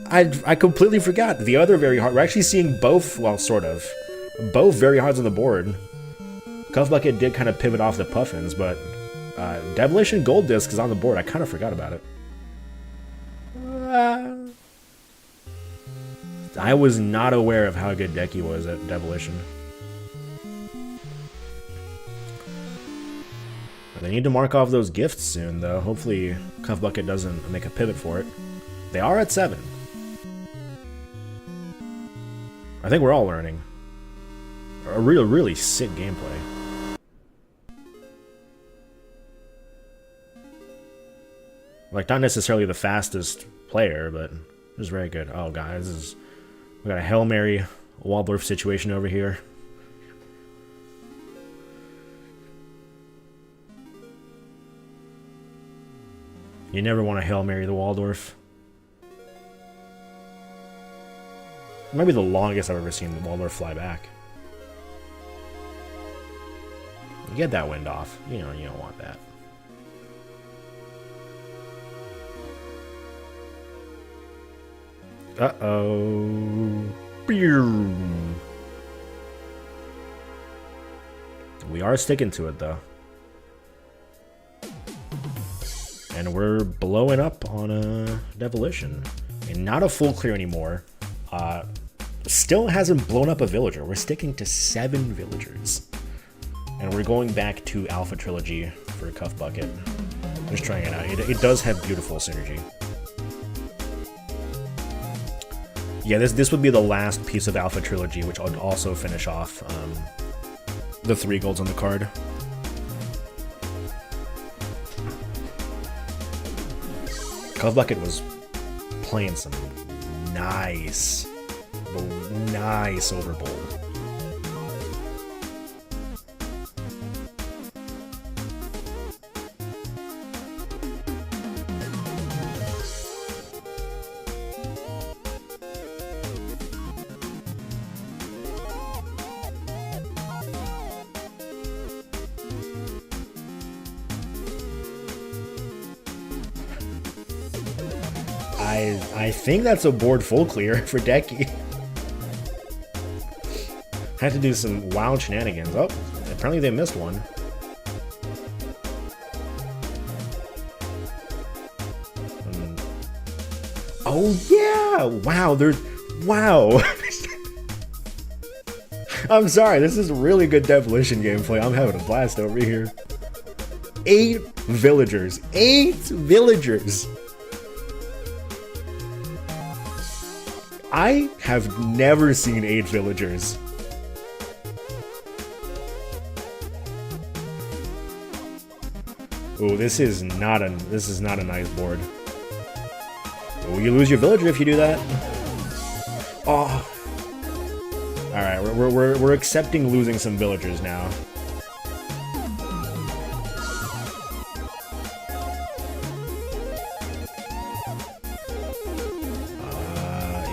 I completely forgot. The other very hard. We're actually seeing both. Well, sort of. Both very hards on the board. CuthBucket did kind of pivot off the Puffins, but Devolution Gold Disc is on the board. I kind of forgot about it. I was not aware of how good Deccy was at Devolution. They need to mark off those gifts soon, though. Hopefully CuthBucket doesn't make a pivot for it. They are at 7. I think we're all learning. A really sick gameplay. Like, not necessarily the fastest player, but it was very good. Oh, guys, we got a Hail Mary Waldorf situation over here. You never want to Hail Mary the Waldorf. It might be the longest I've ever seen the Waldorf fly back. You get that wind off. You don't want that. Uh-oh. We are sticking to it, though. And we're blowing up on a Devolution. And not a full clear anymore. Still hasn't blown up a villager. We're sticking to 7 villagers. And we're going back to Alpha Trilogy for CuthBucket. Just trying it out. It does have beautiful synergy. Yeah, this would be the last piece of Alpha Trilogy, which would also finish off the 3 golds on the card. CuthBucket was playing some nice overbold. I think that's a board full clear for Decky. Had to do some wild shenanigans. Oh, apparently they missed one. Oh yeah! Wow, wow. I'm sorry, this is really good Devolution gameplay. I'm having a blast over here. 8 villagers. 8 villagers! I have never seen 8 villagers. Oh, this is not a nice board. Oh, you lose your villager if you do that. Oh. All right, we're accepting losing some villagers now.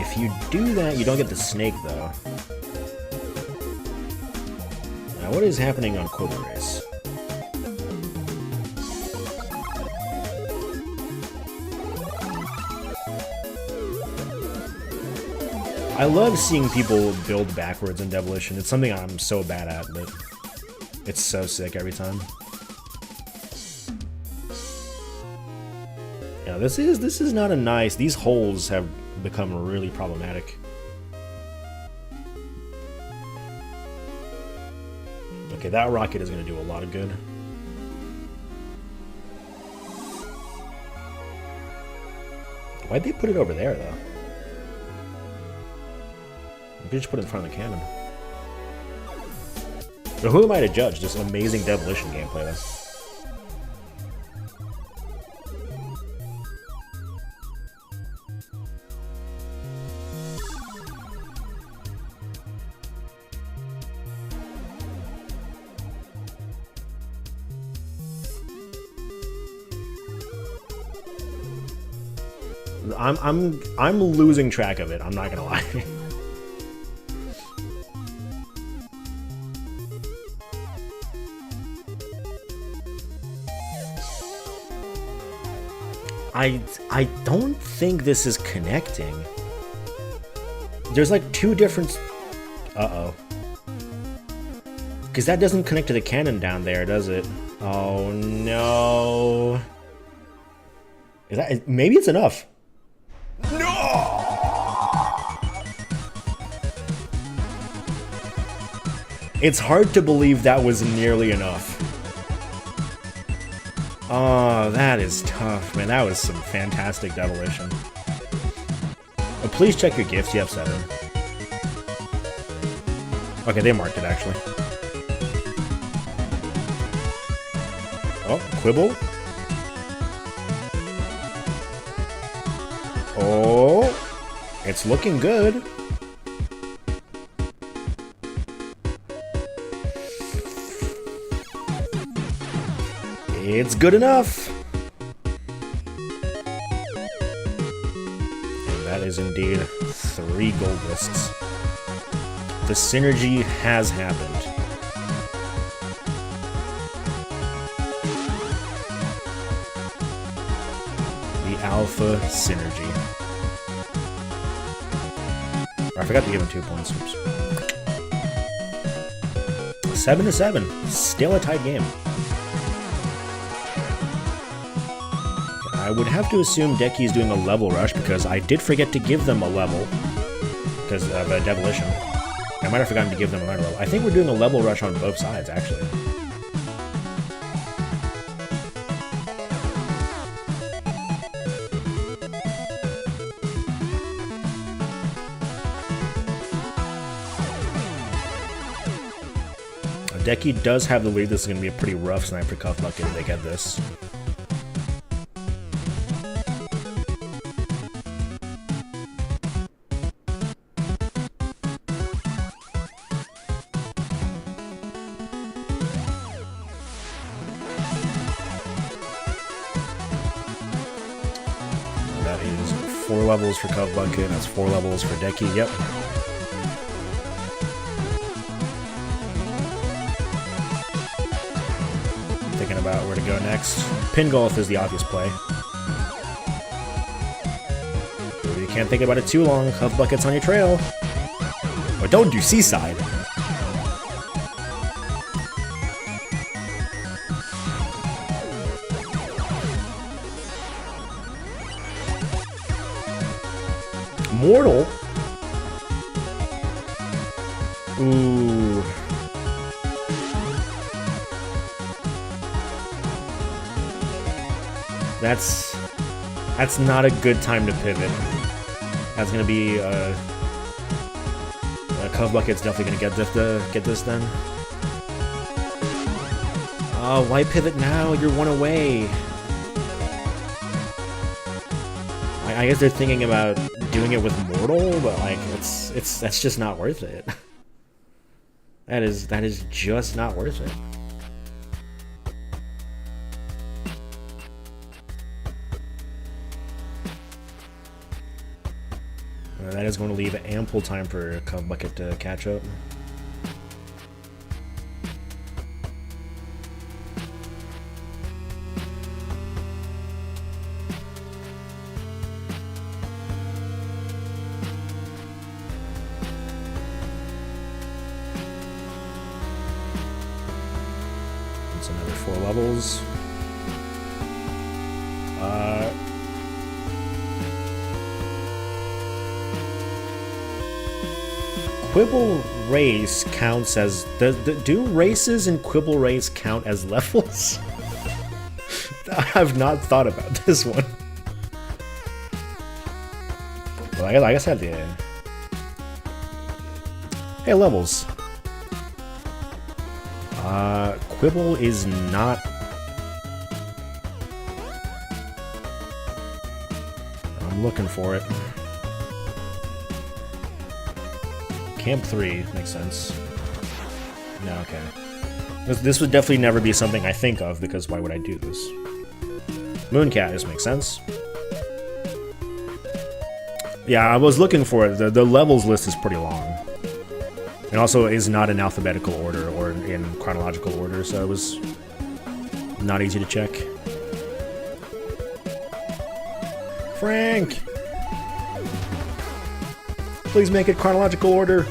If you do that, you don't get the snake though. Now, what is happening on Quiver Race? I love seeing people build backwards in Devolution. It's something I'm so bad at, but it's so sick every time. Yeah, this is not a nice. These holes have become really problematic. Okay, that rocket is going to do a lot of good. Why'd they put it over there, though? You could just put it in front of the cannon. But who am I to judge? Just amazing Devolution gameplay, though. I'm losing track of it. I'm not gonna lie. I don't think this is connecting. There's like 2 different. Uh-oh. Because that doesn't connect to the cannon down there, does it? Oh no. Is that? Maybe it's enough. No! It's hard to believe that was nearly enough. Oh, that is tough, man. That was some fantastic Devolution. Please check your gifts. You have 7. Okay, they marked it, actually. Oh, Quibble. Oh, it's looking good. It's good enough. And that is indeed 3 gold discs. The synergy has happened. The Alpha Synergy. I forgot to give him 2 points. Oops. 7-7. Still a tight game. I would have to assume Decky is doing a level rush because I did forget to give them a level because of a demolition. I might have forgotten to give them another level. I think we're doing a level rush on both sides, actually. Decky does have the lead. This is going to be a pretty rough snipe for CuthBucket if they get this. That is 4 levels for CuthBucket. That's 4 levels for Decky. Yep. Thinking about where to go next. Pin golf is the obvious play. But you can't think about it too long. CuthBucket's on your trail. But don't do seaside. Mortal? Ooh. That's not a good time to pivot. That's gonna be CuthBucket's definitely gonna get this then. Oh, why pivot now? You're 1 away. I guess they're thinking about doing it with Mortal, but like that's just not worth it. That is just not worth it. That is going to leave ample time for CuthBucket to catch up. It's another 4 levels. Quibble Race counts as... Do races in Quibble Race count as levels? I have not thought about this one. Well, I guess I have the... Hey, levels. Quibble is not... I'm looking for it. Camp 3 makes sense. No, okay. This would definitely never be something I think of, because why would I do this? Mooncat, this makes sense. Yeah, I was looking for it. The levels list is pretty long. And also is not in alphabetical order or in chronological order, so it was not easy to check. Frank! Please make it chronological order.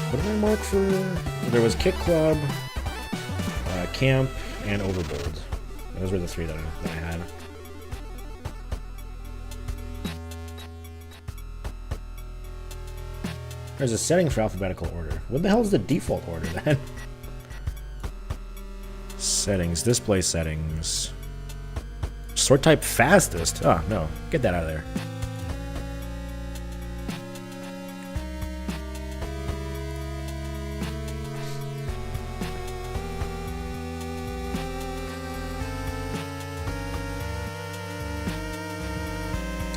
What did I mark for? There was Kick Club, Camp, and Overbold. Those were the 3 that I had. There's a setting for alphabetical order. What the hell is the default order then? Settings, display settings. Sort type fastest. Oh, no. Get that out of there.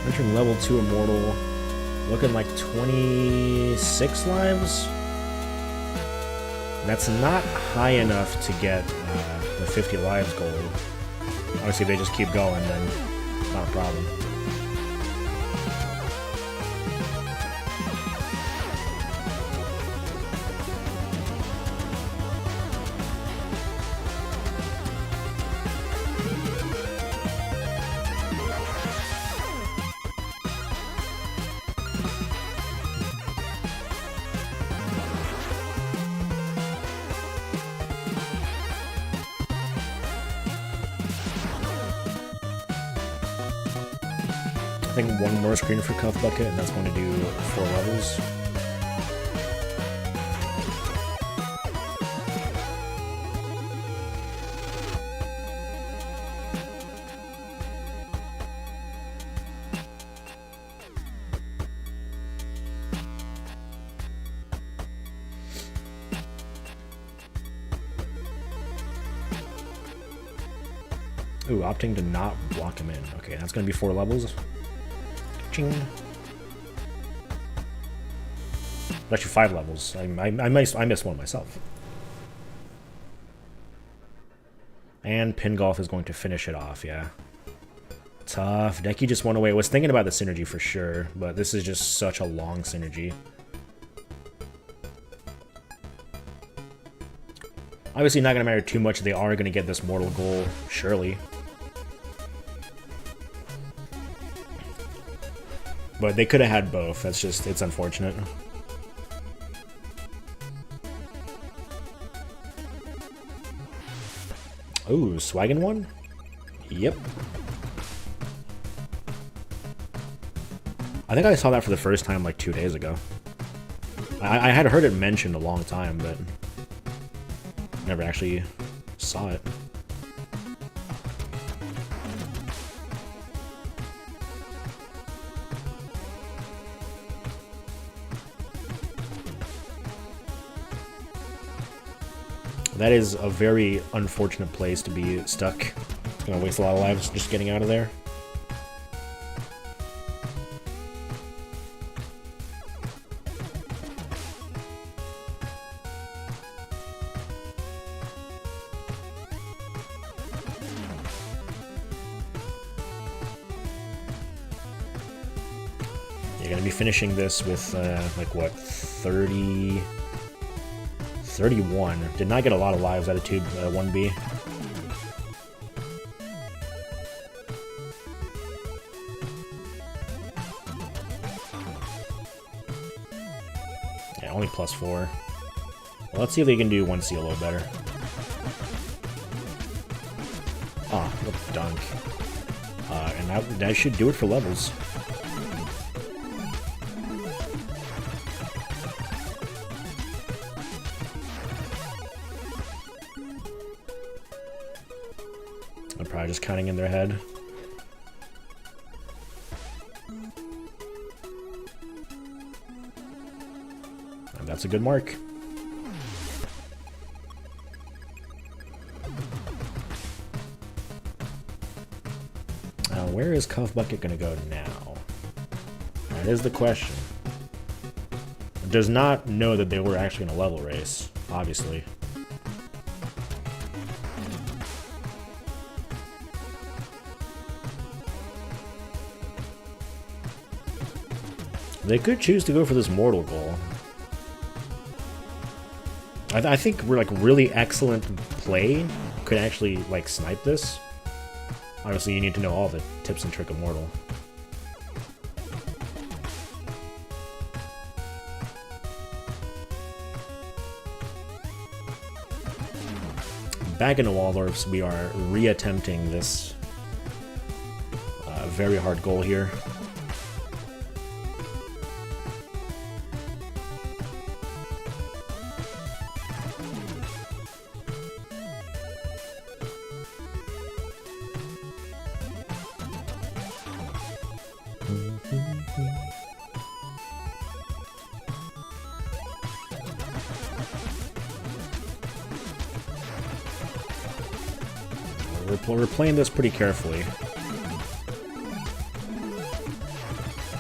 Entering level 2 Immortal. Looking like 26 lives. That's not high enough to get the 50 lives goal. Obviously, if they just keep going, then it's not a problem. I think one more screen for CuthBucket, and that's going to do 4 levels. Ooh, opting to not block him in. Okay, that's gonna be 4 levels. Ching. Actually, 5 levels. I missed one myself. And Pin Golf is going to finish it off, yeah. Tough. Decky just went away. I was thinking about the synergy for sure, but this is just such a long synergy. Obviously not going to matter too much. They are going to get this mortal goal, surely. But they could have had both. That's just, it's unfortunate. Ooh, swaggin' one? Yep. I think I saw that for the first time like 2 days ago. I had heard it mentioned a long time, but never actually saw it. That is a very unfortunate place to be stuck. It's gonna waste a lot of lives just getting out of there. You're gonna be finishing this with, like, what, 31. Did not get a lot of lives out of Tube 1B. Yeah, only +4. Well, let's see if they can do 1C a little better. Ah, what a dunk. And that should do it for levels. I'm probably just counting in their head. And that's a good mark. Now, where is CuthBucket gonna go now? That is the question. It does not know that they were actually in a level race, obviously. They could choose to go for this mortal goal. I think we're like really excellent play could actually like snipe this. Obviously, you need to know all the tips and trick of mortal. Back into Waldorf's, we are reattempting this very hard goal here. We're playing this pretty carefully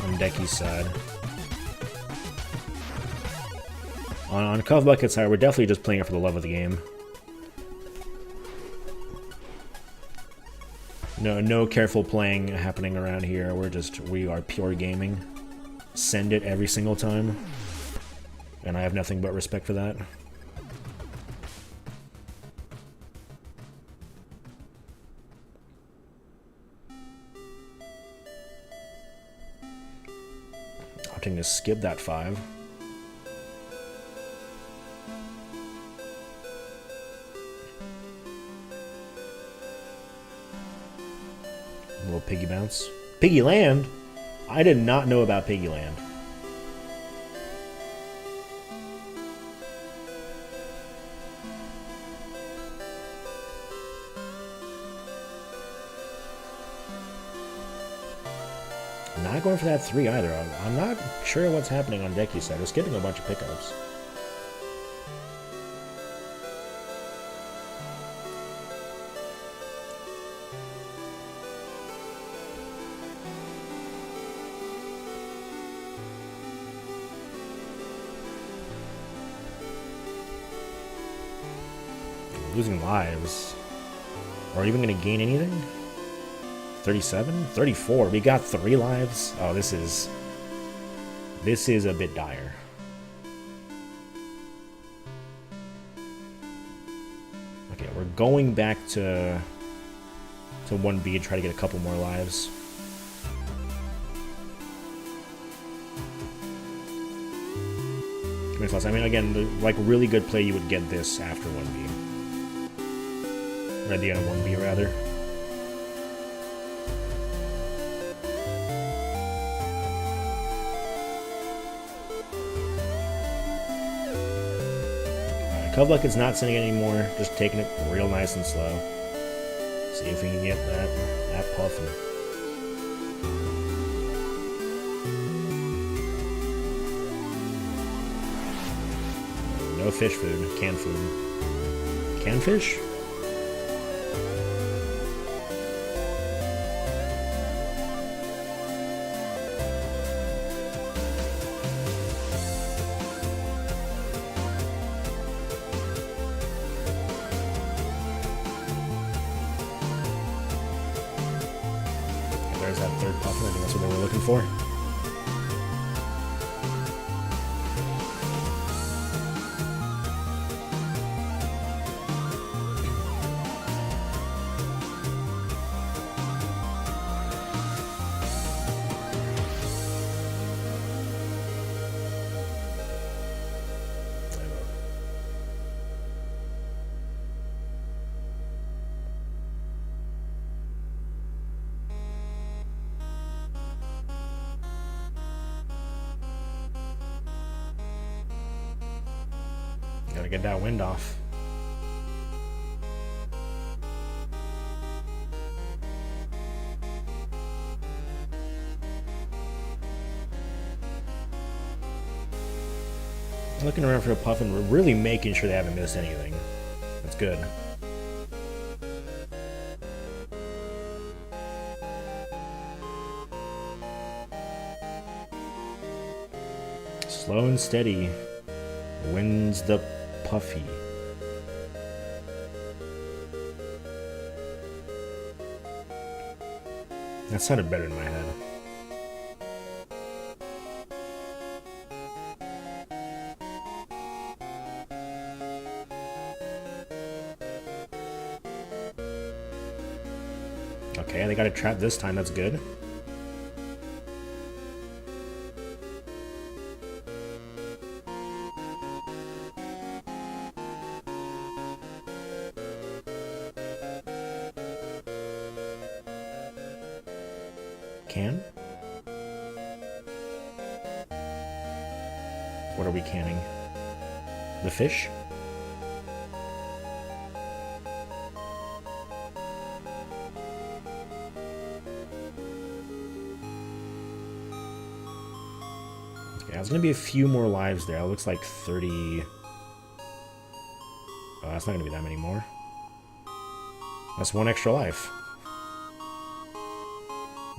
on Decky's side. On CuthBucket's side, we're definitely just playing it for the love of the game. No careful playing happening around here. We are pure gaming. Send it every single time. And I have nothing but respect for that. Opting to skip that 5. A little piggy bounce. Piggy land? I did not know about Piggyland. Not going for that 3 either. I'm not sure what's happening on Decky's side. We're skipping a bunch of pickups. Losing lives. Are we even going to gain anything? 37? 34. We got 3 lives. Oh, this is a bit dire. Okay, we're going back to 1B to try to get a couple more lives. I mean, again, like really good play, you would get this after 1B. Or at the end of 1B, rather. CuthBucket's not sending it anymore, just taking it real nice and slow. See if we can get that puffin'. No fish food, canned food. Canned fish? There's that third puffin. I think that's what they were looking for. Gotta get that wind off. Looking around for a puffin, we're really making sure they haven't missed anything. That's good. Slow and steady wins the puffy. That sounded better in my head. Okay, they got a trap this time, that's good. Can? What are we canning? The fish? Okay, there's gonna be a few more lives there. It looks like 30. Oh, that's not gonna be that many more. That's 1 extra life.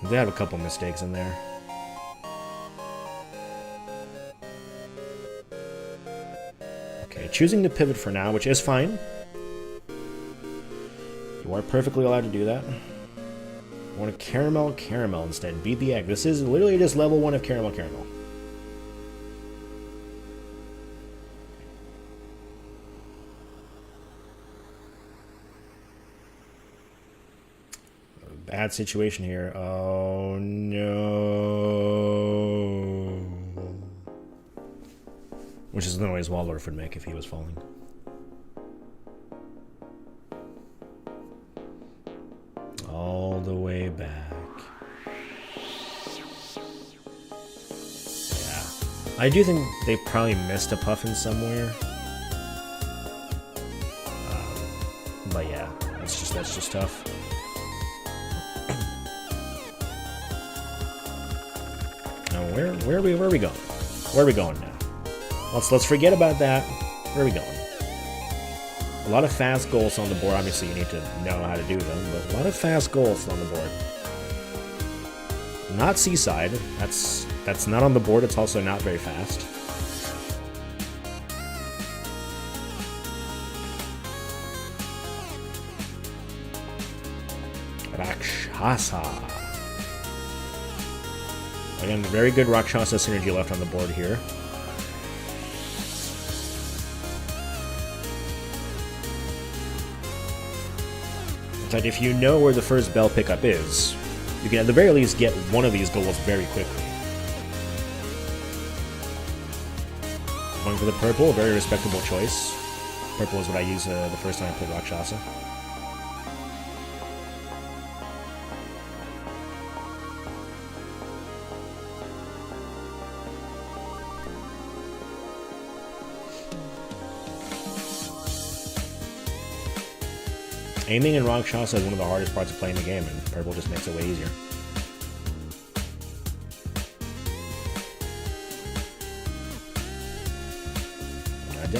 They have a couple mistakes in there. Okay, choosing to pivot for now, which is fine. You are perfectly allowed to do that. I want a caramel instead. Beat the egg. This is literally just level 1 of caramel. Bad situation here. Oh no. Which is the noise Waldorf would make if he was falling. All the way back. I do think they probably missed a puffin somewhere. But yeah, that's just tough. Now where are we going? Where are we going now? Let's forget about that. Where are we going? A lot of fast goals on the board. Obviously, you need to know how to do them, but a lot of fast goals on the board. Not Seaside. That's not on the board. It's also not very fast. Rakshasa. Again, very good Rakshasa synergy left on the board here. In fact, if you know where the first bell pickup is, you can at the very least get one of these goals very quickly. Going for the purple, a very respectable choice. Purple is what I used the first time I played Rakshasa. Aiming in Rakshasa is one of the hardest parts of playing the game, and purple just makes it way easier.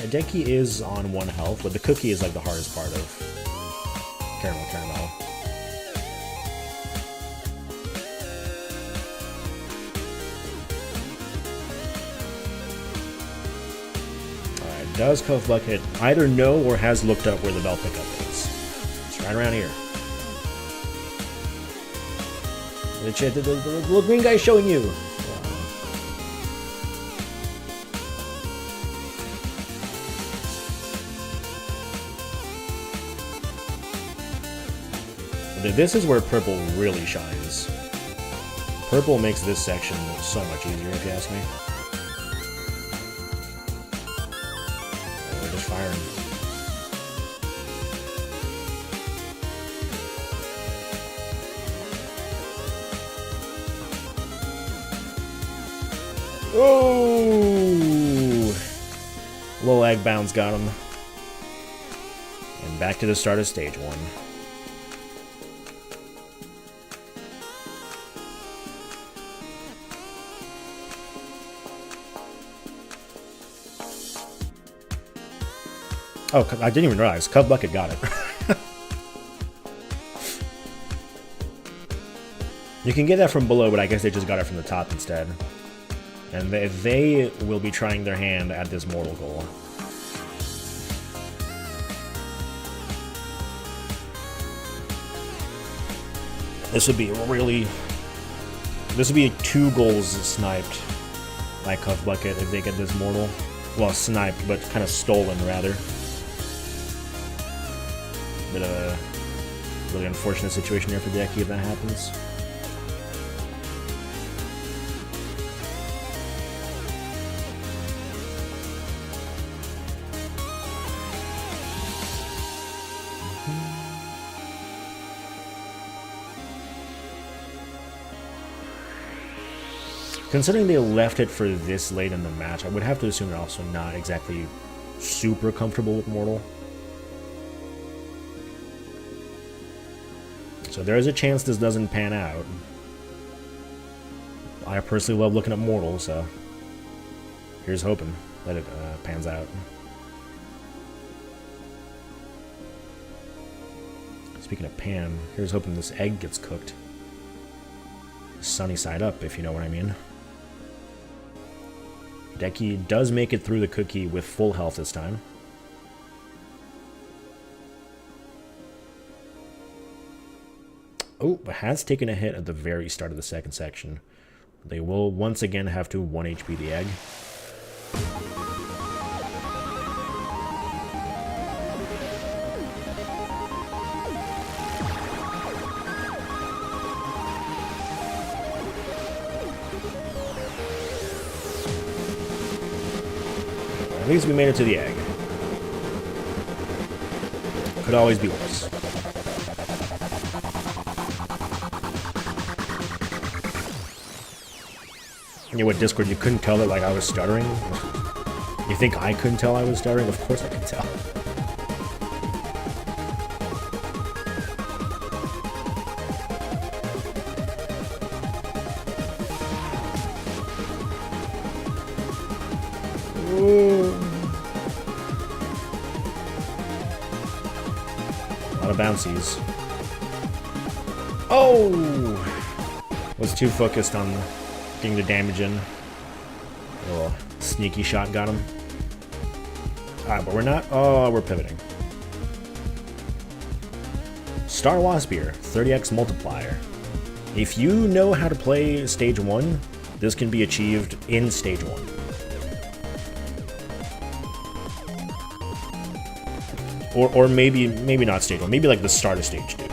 Deccy is on 1 health, but the cookie is like the hardest part of Caramel. Alright, does CuthBucket either know or has looked up where the bell pickup is? It's right around here. The little green guy's showing you. This is where purple really shines. Purple makes this section so much easier, if you ask me. We're just firing. Oh! Little egg bounce got him. And back to the start of stage 1. Oh, I didn't even realize. CuthBucket got it. You can get that from below, but I guess they just got it from the top instead. And they will be trying their hand at this mortal goal. This would be really... This would be 2 goals sniped by CuthBucket if they get this mortal. Well, sniped, but kind of stolen, rather. Bit of a really unfortunate situation here for Deccy if that happens. Considering they left it for this late in the match, I would have to assume they're also not exactly super comfortable with Mortal. So there is a chance this doesn't pan out. I personally love looking at Mortal, so here's hoping that it pans out. Speaking of pan, here's hoping this egg gets cooked. Sunny side up, if you know what I mean. Deccy does make it through the cookie with full health this time. Oh, but has taken a hit at the very start of the second section. They will once again have to 1 HP the egg. At least we made it to the egg. Could always be worse. Yeah, what, Discord, you couldn't tell that, like, I was stuttering? You think I couldn't tell I was stuttering? Of course I could tell. A lot of bouncies. Oh! Was too focused on getting the damage in. A little sneaky shot got him. Alright, but we're not. Oh, we're pivoting. Star Waspier, 30x multiplier. If you know how to play stage 1, this can be achieved in stage 1. Or maybe not stage 1, maybe like the start of stage 2.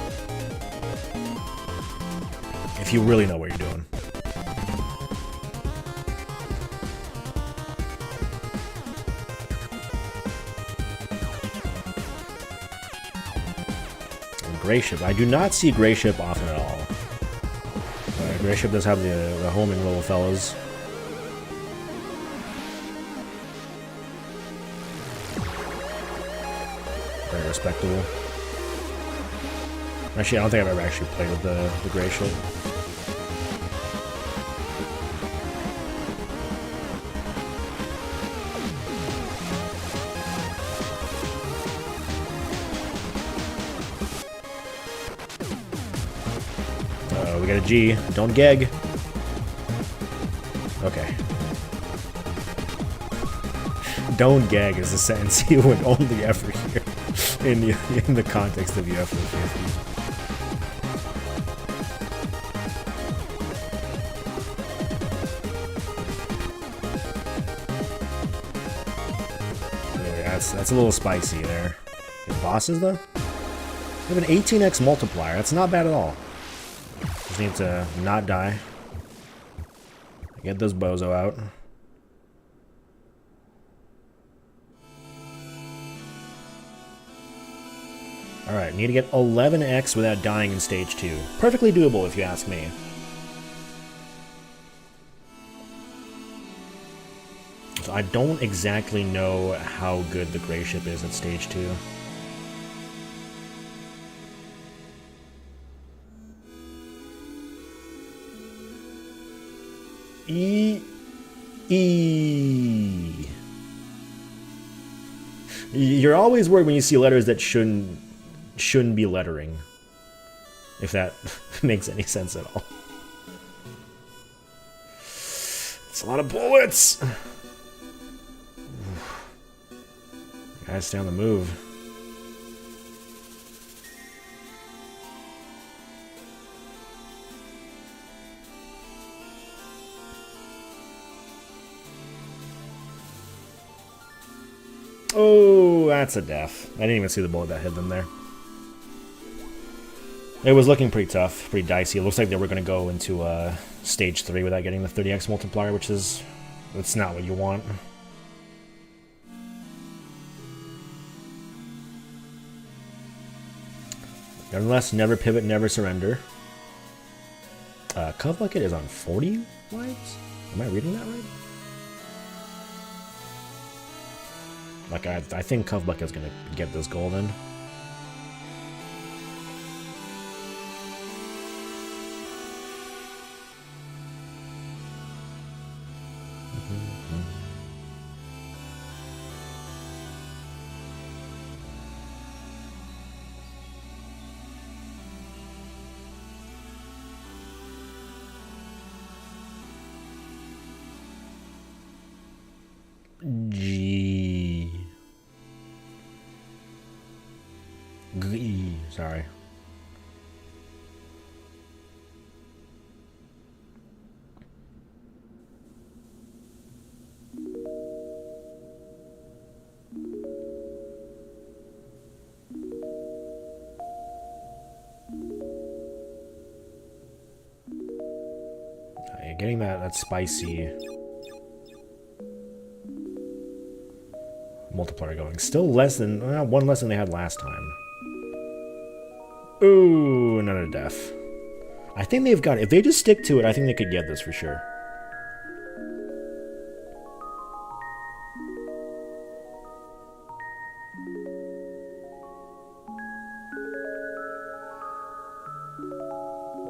If you really know what you're doing. Gray Ship. I do not see Gray Ship often at all. Gray Ship does have the homing little fellas. Very respectable. Actually, I don't think I've ever actually played with the Gray Ship. We got a G. Don't gag. Okay. Don't gag is a sentence you would only ever hear in the context of UFO 50. That's a little spicy there. Good bosses though? We have an 18x multiplier. That's not bad at all. Just need to not die. Get this bozo out. Alright, need to get 11x without dying in stage 2. Perfectly doable if you ask me. So I don't exactly know how good the Gray Ship is at stage 2. You're always worried when you see letters that shouldn't be lettering. If that makes any sense at all. It's a lot of bullets! Guys, stay on the move. Oh, that's a death. I didn't even see the bullet that hit them there. It was looking pretty tough, pretty dicey. It looks like they were going to go into stage 3 without getting the 30x multiplier, which is... that's not what you want. Nevertheless, never pivot, never surrender. CuthBucket is on 40 lives? Am I reading that right? Like, I think CuthBucket is going to get this goal then. Sorry. You're getting that spicy multiplier going. Still less than one less than they had last time. Ooh, another death. I think they've got it. If they just stick to it, I think they could get this for sure.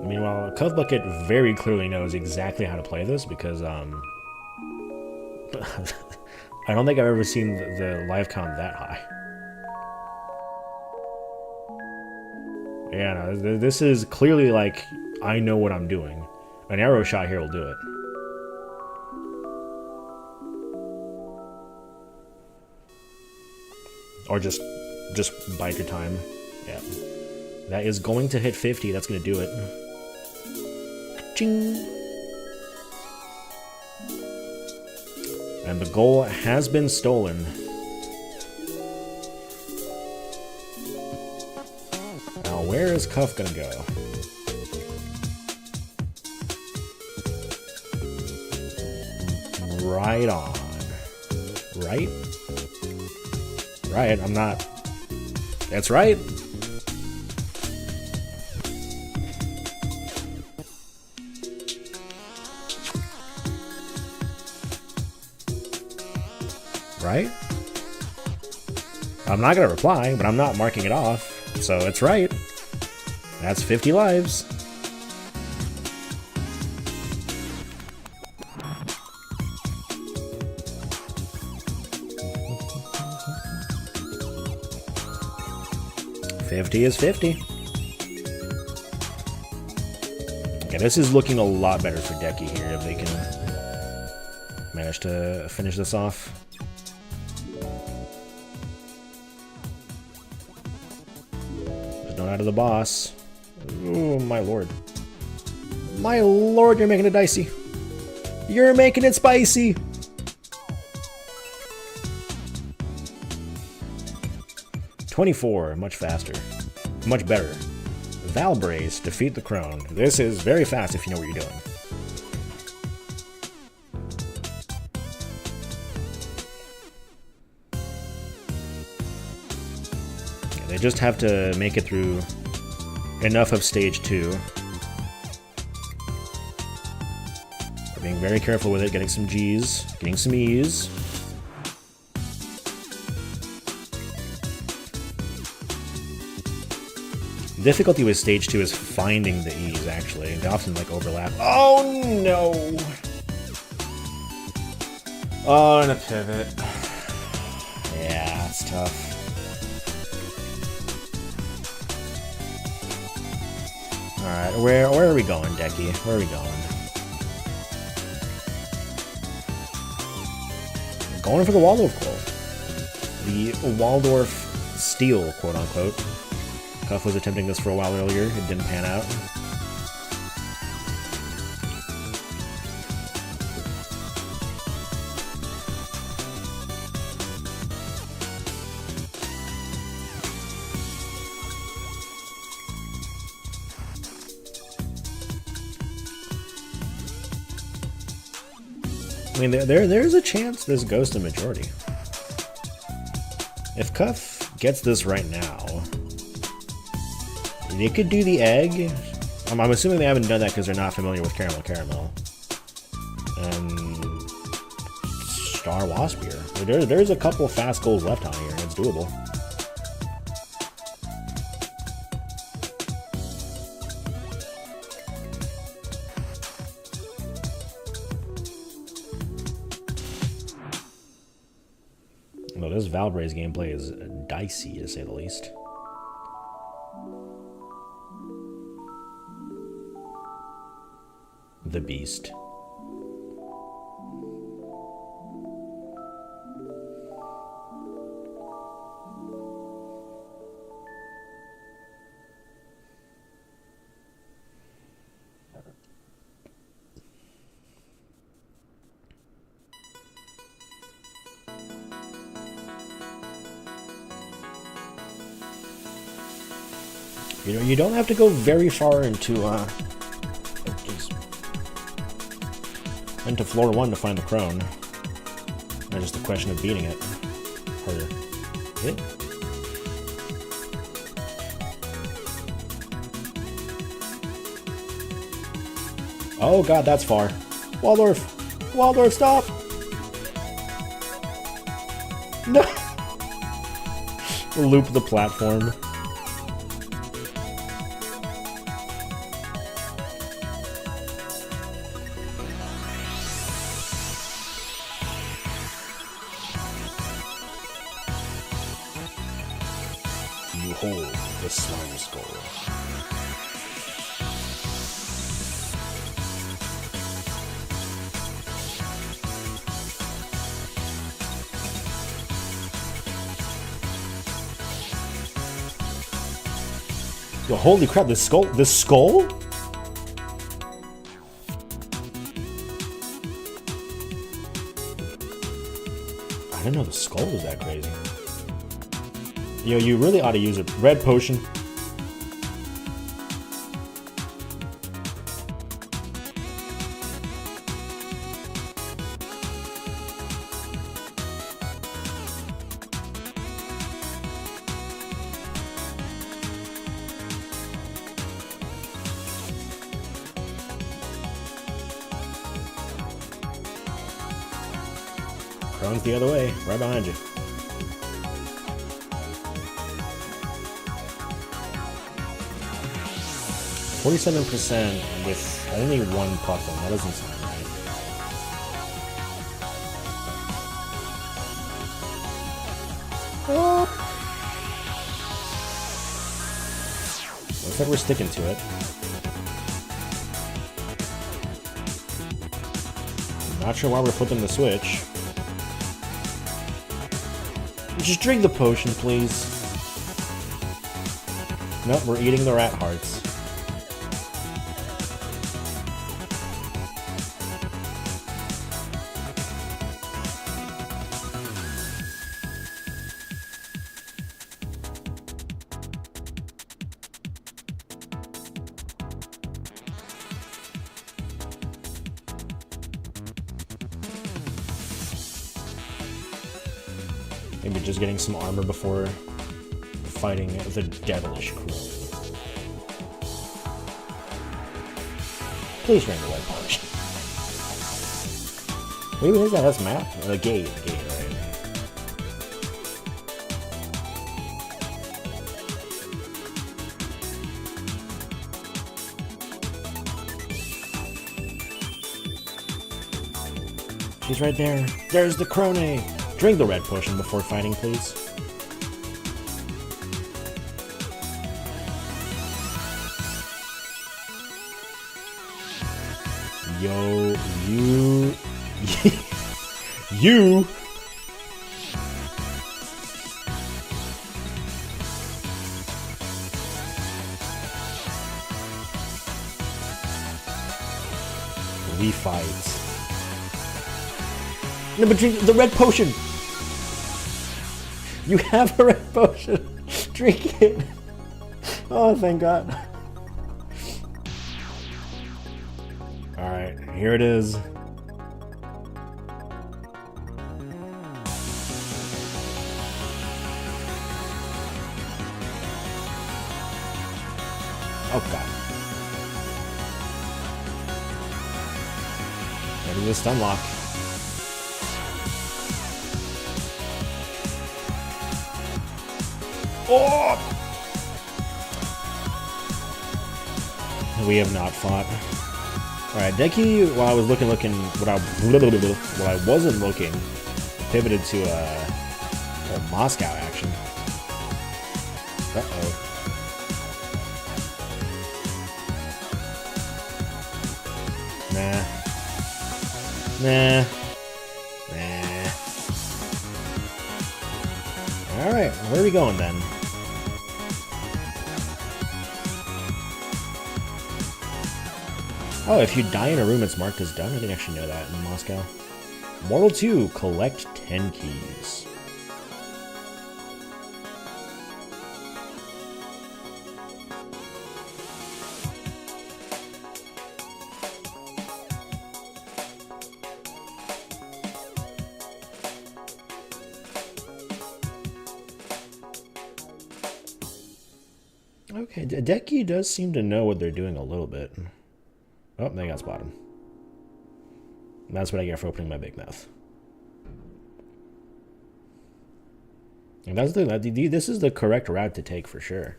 Meanwhile, CuthBucket very clearly knows exactly how to play this because, I don't think I've ever seen the live count that high. Yeah, no, this is clearly like, I know what I'm doing. An arrow shot here will do it. Or just bite your time. Yeah. That is going to hit 50. That's going to do it. Ching. And the goal has been stolen. Now, where is Cuff going to go? Right on. Right? Right, I'm not. That's right. Right? I'm not gonna reply, but I'm not marking it off, so it's right. That's 50 lives. $50 is 50. Okay, this is looking a lot better for Decky here if they can manage to finish this off. There's no out of the boss. Oh, my lord. My lord, you're making it dicey. You're making it spicy. $24, much faster. Much better. Valbrace, defeat the crone. This is very fast if you know what you're doing. Yeah, they just have to make it through enough of stage 2. We're being very careful with it, getting some G's, getting some E's. Difficulty with stage 2 is finding the E's, actually. They often, like, overlap. Oh, no! Oh, and a pivot. Yeah, it's tough. Alright, where are we going, Decky? Where are we going? We're going for the Waldorf goal. The Waldorf steal, quote-unquote. Cuff was attempting this for a while earlier. It didn't pan out. I mean, there's a chance this goes to majority. If Cuff gets this right now, they could do the egg. I'm assuming they haven't done that because they're not familiar with caramel. Star Waspier. There's a couple fast goals left on here, and it's doable. Well, this Valbrace gameplay is dicey, to say the least. The Beast. You know, you don't have to go very far into floor 1 to find the crone. It's just a question of beating it harder. Hit? Oh god, that's far. Waldorf! Waldorf, stop! No! Loop the platform. Behold the slime skull. Yo, holy crap, this skull? This skull? I didn't know the skull was that crazy. Yo, you really ought to use a red potion. Crone's the other way, right behind you. %47% with only one puzzle. That doesn't sound right. Looks like we're sticking to it. Not sure why we're flipping the switch. Just drink the potion, please. Nope, we're eating the rat hearts. Maybe just getting some armor before fighting the devilish crew. Please drink the red potion. Wait, what is that? That's map? Gate, right? She's right there. There's the crone! Drink the red potion before fighting, please. Yo, you... you... We fight. No, but drink the red potion! You have a red potion! Drink it! Oh, thank God. Alright, here it is. Oh, God. Ready to stun lock. Oh! We have not fought. Alright, Deccy, while I was looking, what I wasn't looking, pivoted to a Moscow action. Uh-oh. Nah. Alright, where are we going then? Oh, if you die in a room, it's marked as done? I didn't actually know that in Moscow. Mortal 2, collect 10 keys. Okay, Deccy does seem to know what they're doing a little bit. Oh, they got spotted. That's what I get for opening my big mouth. And that's this is the correct route to take for sure.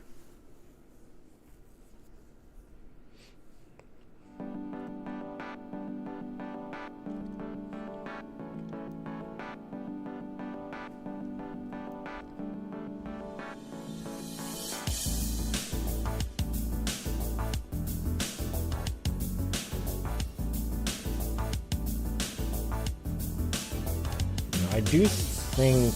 I do think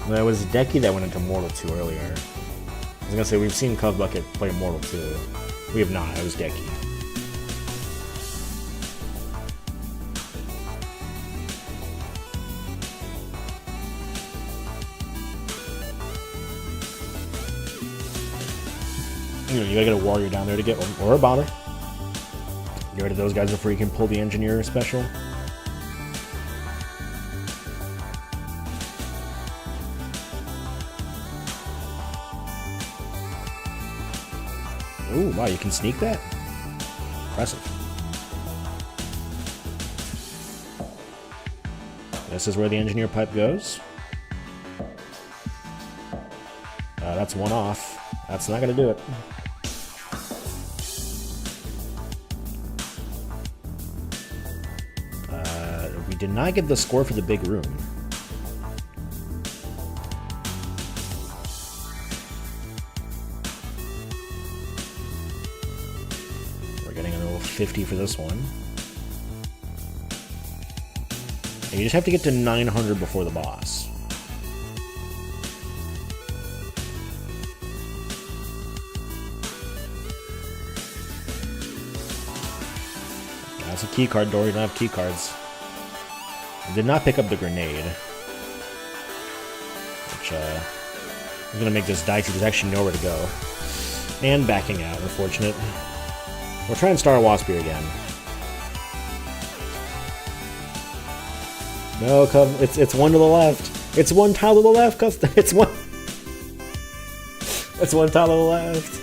that it was Decky that went into Mortal 2 earlier. I was gonna say, we've seen CuthBucket play Mortal 2. We have not, it was Decky. You know, you gotta get a warrior down there to get, or a bomber. Get rid of those guys before you can pull the engineer special. Ooh, wow, you can sneak that? Impressive. This is where the engineer pipe goes. That's one off. That's not gonna do it. We did not get the score for the big room. We're getting a little 50 for this one. And you just have to get to 900 before the boss. That's a key card door. You don't have key cards. I did not pick up the grenade, which is going to make this dicey. There's actually nowhere to go. And backing out, unfortunate. We'll try and Star Waspy again. No, it's one to the left. It's one tile to the left, it's one. It's one tile to the left.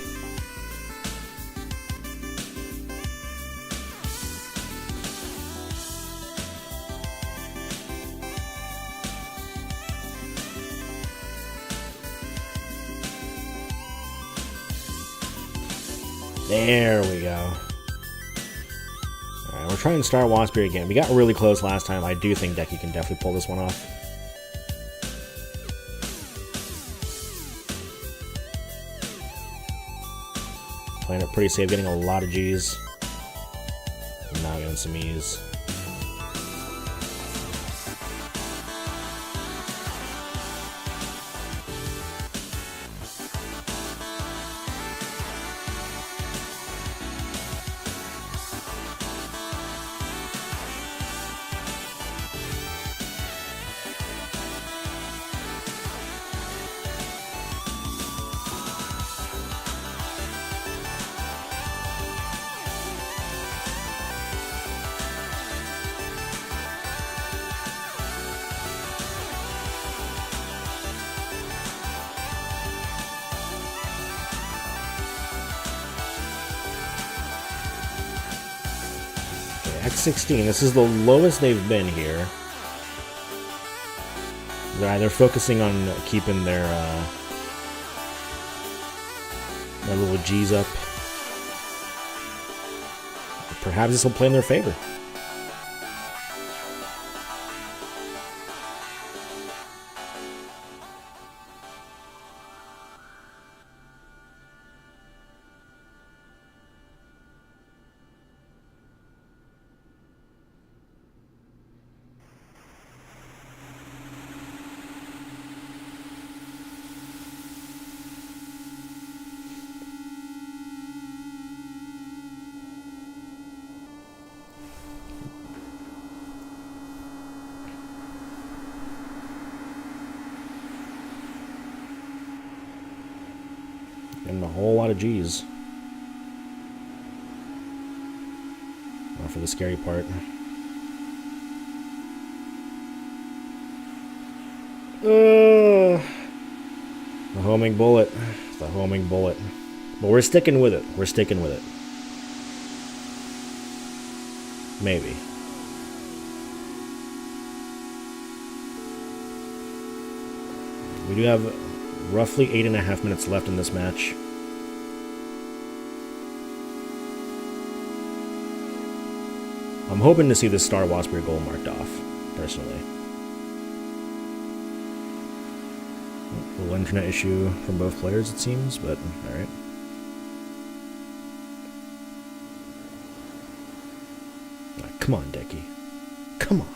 There we go. Alright, we're trying Star Waspy again. We got really close last time. I do think Decky can definitely pull this one off. Playing it pretty safe, getting a lot of G's. Now getting some E's. X16, this is the lowest they've been here. They're either focusing on keeping their little G's up. Perhaps this will play in their favor. Getting a whole lot of G's. Now for the scary part. The homing bullet. The homing bullet. But we're sticking with it. We're sticking with it. Maybe. We do have roughly 8.5 minutes left in this match. I'm hoping to see this Star Waspy goal marked off, personally. A little internet issue from both players, it seems, but alright. Come on, Decky. Come on.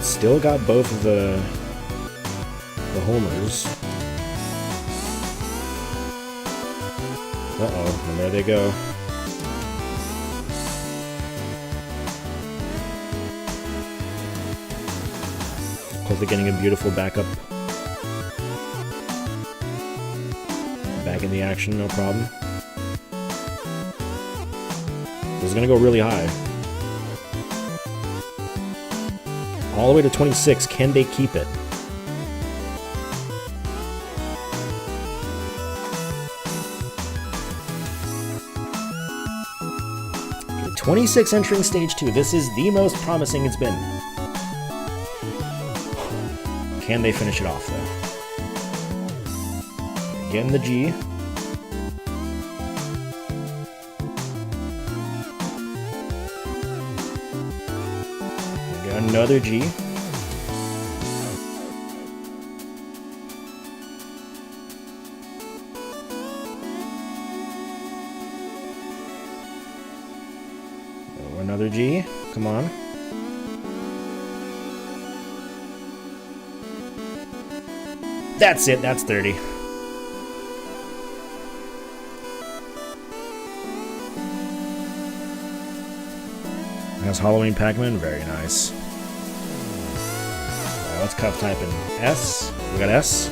it's still got both of the homers. Uh-oh, and there they go. Hopefully getting a beautiful backup. Back in the action, no problem. This is gonna go really high. All the way to 26. Can they keep it? Okay, 26 entering stage 2. This is the most promising it's been. Can they finish it off, though? Again, the G. Another G. Oh, another G. Come on. That's it. That's 30. That's Halloween Pac-Man. Very nice. Let's cup type in S. We got S.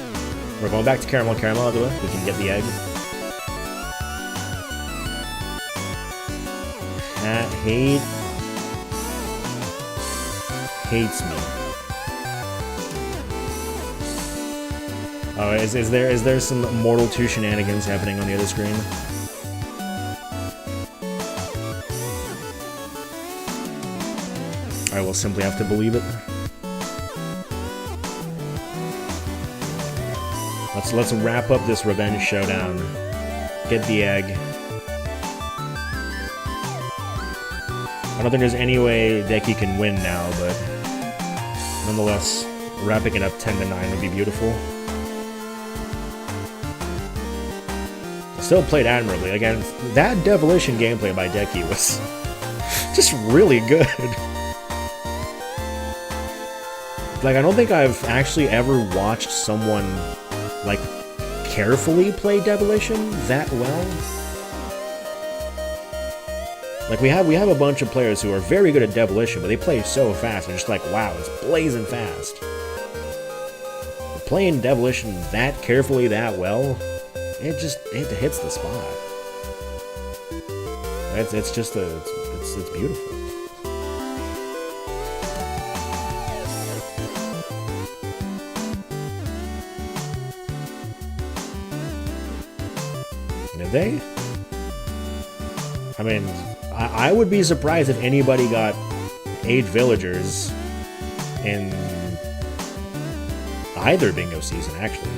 We're going back to caramel. Caramel out of the way. We can get the egg. Hates me. Oh, is there some Mortal 2 shenanigans happening on the other screen? I will simply have to believe it. Let's wrap up this revenge showdown. Get the egg. I don't think there's any way Decky can win now, but nonetheless, wrapping it up 10-9 would be beautiful. Still played admirably. Again, that Devolution gameplay by Decky was just really good. Like, I don't think I've actually ever watched someone, like, carefully play Devolution that well. Like, we have a bunch of players who are very good at Devolution, but they play so fast, and just like, wow, it's blazing fast. But playing Devolution that carefully, that well, it hits the spot. It's beautiful. They? I mean, I would be surprised if anybody got 8 villagers in either bingo season, actually.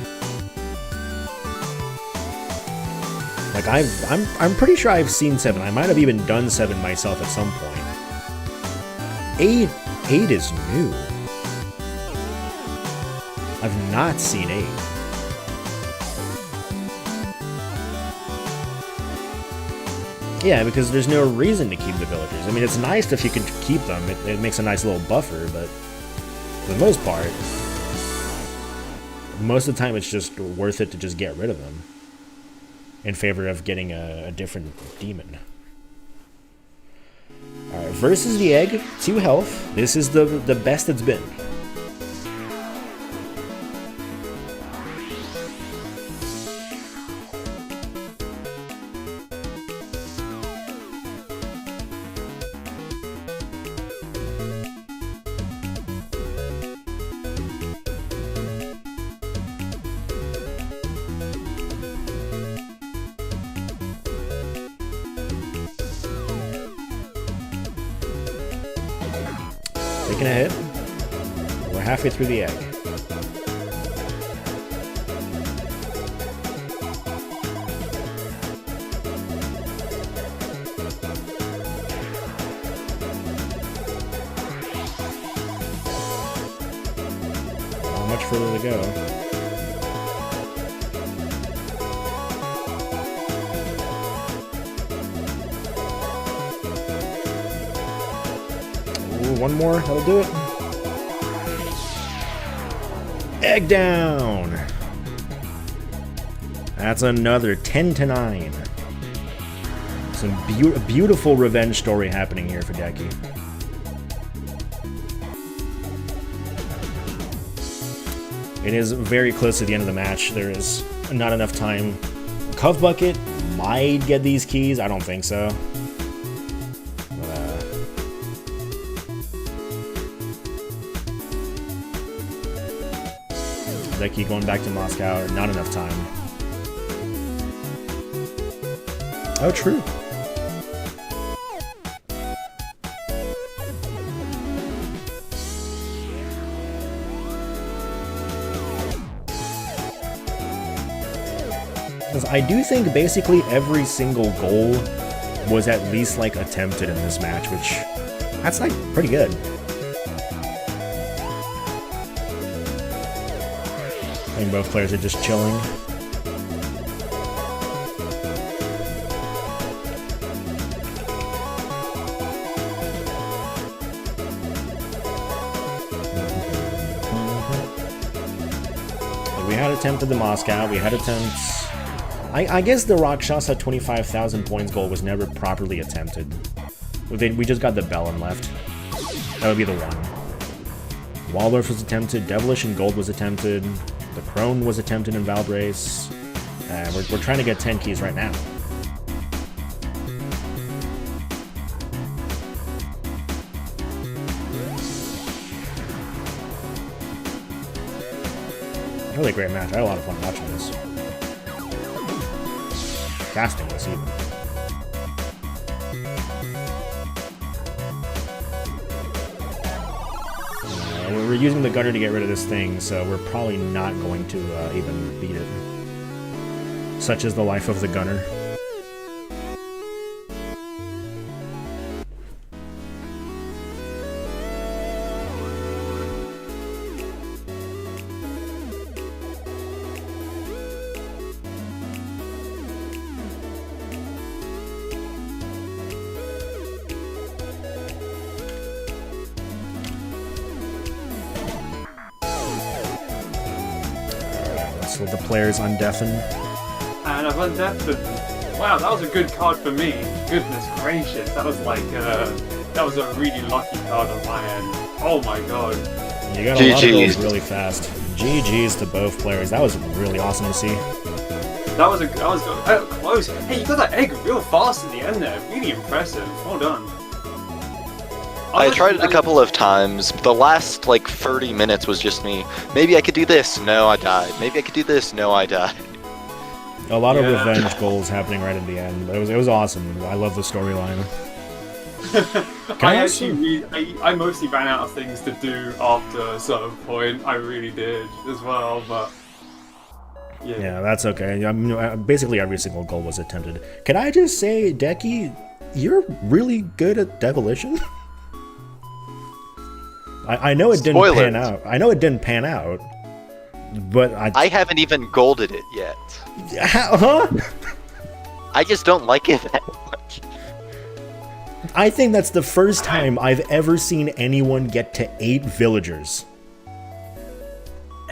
Like, I'm pretty sure I've seen 7. I might have even done 7 myself at some point. 8 is new. I've not seen 8. Yeah, because there's no reason to keep the villagers. I mean, it's nice if you can keep them. It makes a nice little buffer, but for the most part, most of the time it's just worth it to just get rid of them in favor of getting a different demon. Alright, versus the egg, 2 health. This is the best it's been. Taking a hit. We're halfway through the egg. Not much further to go. One more, that'll do it. Egg down. That's another 10-9. Some beautiful revenge story happening here for Decky. It is very close to the end of the match. There is not enough time. CuthBucket might get these keys. I don't think so. Decky going back to Moscow. Not enough time. Oh, true. Because I do think basically every single goal was at least like attempted in this match, which that's like pretty good. I think both players are just chilling. We had attempted the Moscow, we had attempts... I guess the Rakshasa 25,000 points goal was never properly attempted. We just got the Bellin left. That would be the one. Waldorf was attempted, Devilish and Gold was attempted, the Crone was attempted in Valbrace. We're trying to get 10 keys right now. Really great match. I had a lot of fun watching this. Casting this even. We're using the gunner to get rid of this thing, so we're probably not going to even beat it. Such is the life of the gunner. Let the players undeafen. And I've undeafened. Wow, that was a good card for me. Goodness gracious, that was like that was a really lucky card on my end. Oh my god. You got a lot of those really fast. GG's to both players. That was really awesome to see. That was close. Hey, you got that egg real fast at the end there. Really impressive. Well done. I tried it a couple of times. The last, like, 30 minutes was just me. Maybe I could do this. No, I died. Maybe I could do this. No, I died. A lot of revenge goals happening right at the end. It was awesome. I love the storyline. I mostly ran out of things to do after a certain point. I really did as well, but... Yeah, that's okay. I mean, basically every single goal was attempted. Can I just say, Decky, you're really good at Devilition? I know it didn't pan out. I know it didn't pan out, but I haven't even golded it yet. Huh? I just don't like it that much. I think that's the first time I've ever seen anyone get to 8 villagers.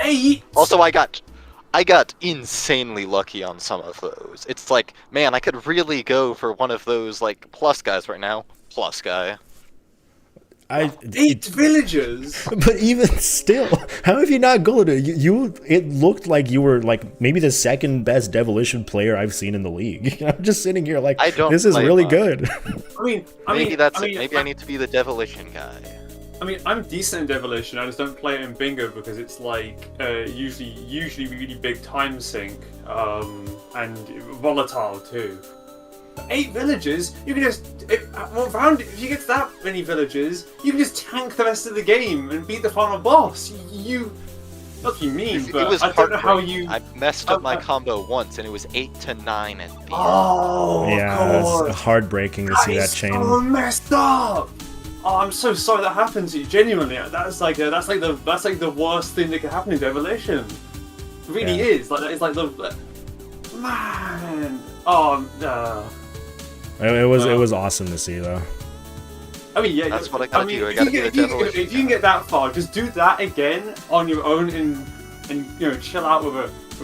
8? Also, I got insanely lucky on some of those. It's like, man, I could really go for one of those, like, plus guys right now. Plus guy. 8 villagers? But even still, how have you not golded it? It looked like you were like maybe the second best Devilition player I've seen in the league. I'm just sitting here like, this is really good. Maybe I need to be the Devilition guy. I mean, I'm decent in Devilition. I just don't play it in bingo because it's like usually really big time sink and volatile too. 8 villagers, you can just if you get to that many villagers, you can just tank the rest of the game and beat the final boss. Not you mean, but I don't know how you. I messed up my combo once, and it was 8 to 9 at the end. Oh, yeah, it's heartbreaking to see that chain. So messed up. Oh, I'm so sorry that happened to you. Genuinely, that's like the worst thing that could happen in Devilition. It really is. Like it's like the man. Oh. It was awesome to see, though. I mean, yeah, that's what I gotta do. I gotta do the Devilish. If you can get that far, just do that again on your own in and chill out with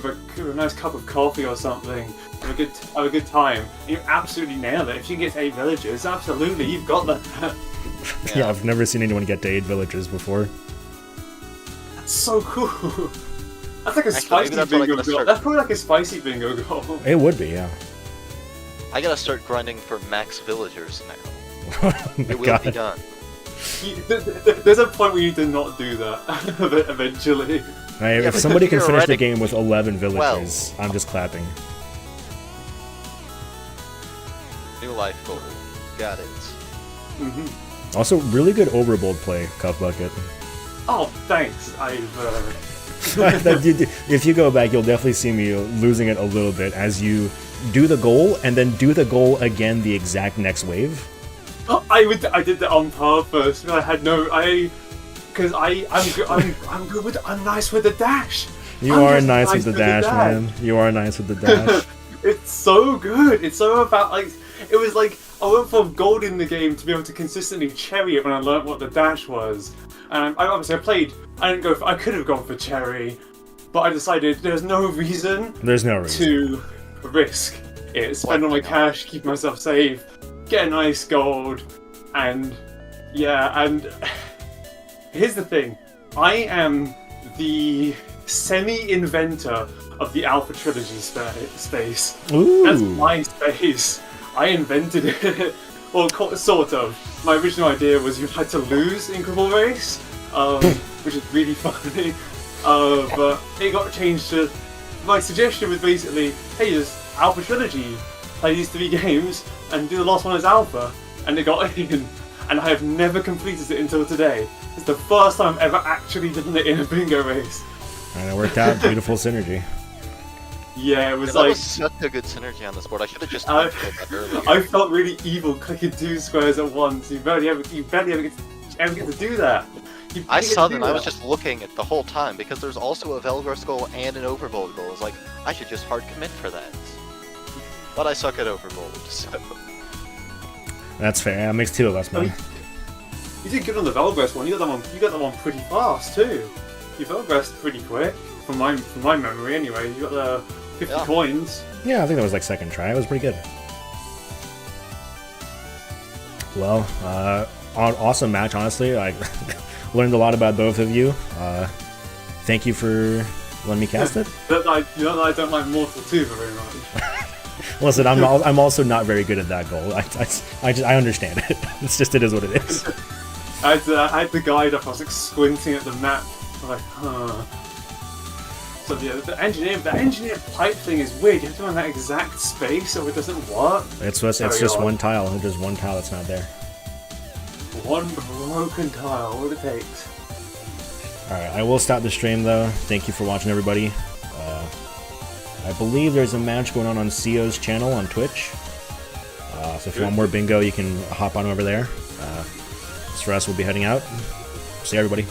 a nice cup of coffee or something. Have a good time. And you absolutely nail it. If you can get to 8 villages, absolutely, you've got that. Yeah, I've never seen anyone get to 8 villages before. That's so cool. That's like a Actually, spicy maybe that's what I bingo gotta goal. start- That's probably like a spicy bingo goal. It would be, yeah. I gotta start grinding for max villagers now. Oh my It will God. be done. There's a point where you need to not do that eventually. Right, Yeah, if but somebody can finish the theoretic- game with 11 villagers, I'm just clapping. New life goal. Got it. Mm-hmm. Also, really good overbold play, CuthBucket. Oh, thanks. If you go back, you'll definitely see me losing it a little bit as you do the goal and then do the goal again the exact next wave. Oh, I did that on purpose. I had because I'm good with I'm nice with the dash. You I'm are just nice with the dash, man. You are nice with the dash. It's so good. It's so about it was like I went for gold in the game to be able to consistently cherry it when I learnt what the dash was. And I could have gone for cherry, but I decided there's no reason. There's no reason to risk it. Spend all my cash, keep myself safe, get a nice gold, and here's the thing. I am the semi-inventor of the Alpha Trilogy space. Ooh. That's my space. I invented it. Well, sort of. My original idea was you had to lose in Cripple Race, which is really funny. But it got changed to... My suggestion was basically, hey, there's Alpha Trilogy. Play these 3 games and do the last one as Alpha. And it got in. And I have never completed it until today. It's the first time I've ever actually done it in a bingo race. And it worked out. Beautiful synergy. Yeah, it was That like... was such a good synergy on this board. I should have just done that earlier. I felt really evil clicking 2 squares at once. You barely ever get to do that. I saw them. I was just looking at the whole time because there's also a Velgros goal and an Overbold goal. I was like, I should just hard commit for that. But I suck at Overbold, so... That's fair. That makes 2 of us, man. You did good on the Velgros one. You got that one pretty fast too. You Velgressed pretty quick, from my memory anyway. You got the 50 coins. Yeah, I think that was like second try. It was pretty good. Well, awesome match, honestly. I learned a lot about both of you. Thank you for letting me cast it. You know that I don't like Mortal 2 very much. Listen, I'm also not very good at that goal. I understand it. It's just, it is what it is. I had the guide up. I was like squinting at the map. I'm like, huh. So yeah, the engineer pipe thing is weird. You have to go in that exact space, or it doesn't work. It's just one tile. There's one tile that's not there. One broken tile. All it takes. All right, I will stop the stream though. Thank you for watching, everybody. I believe there's a match going on CO's channel on Twitch. So if you want more bingo, you can hop on over there. As for us, we'll be heading out. See everybody.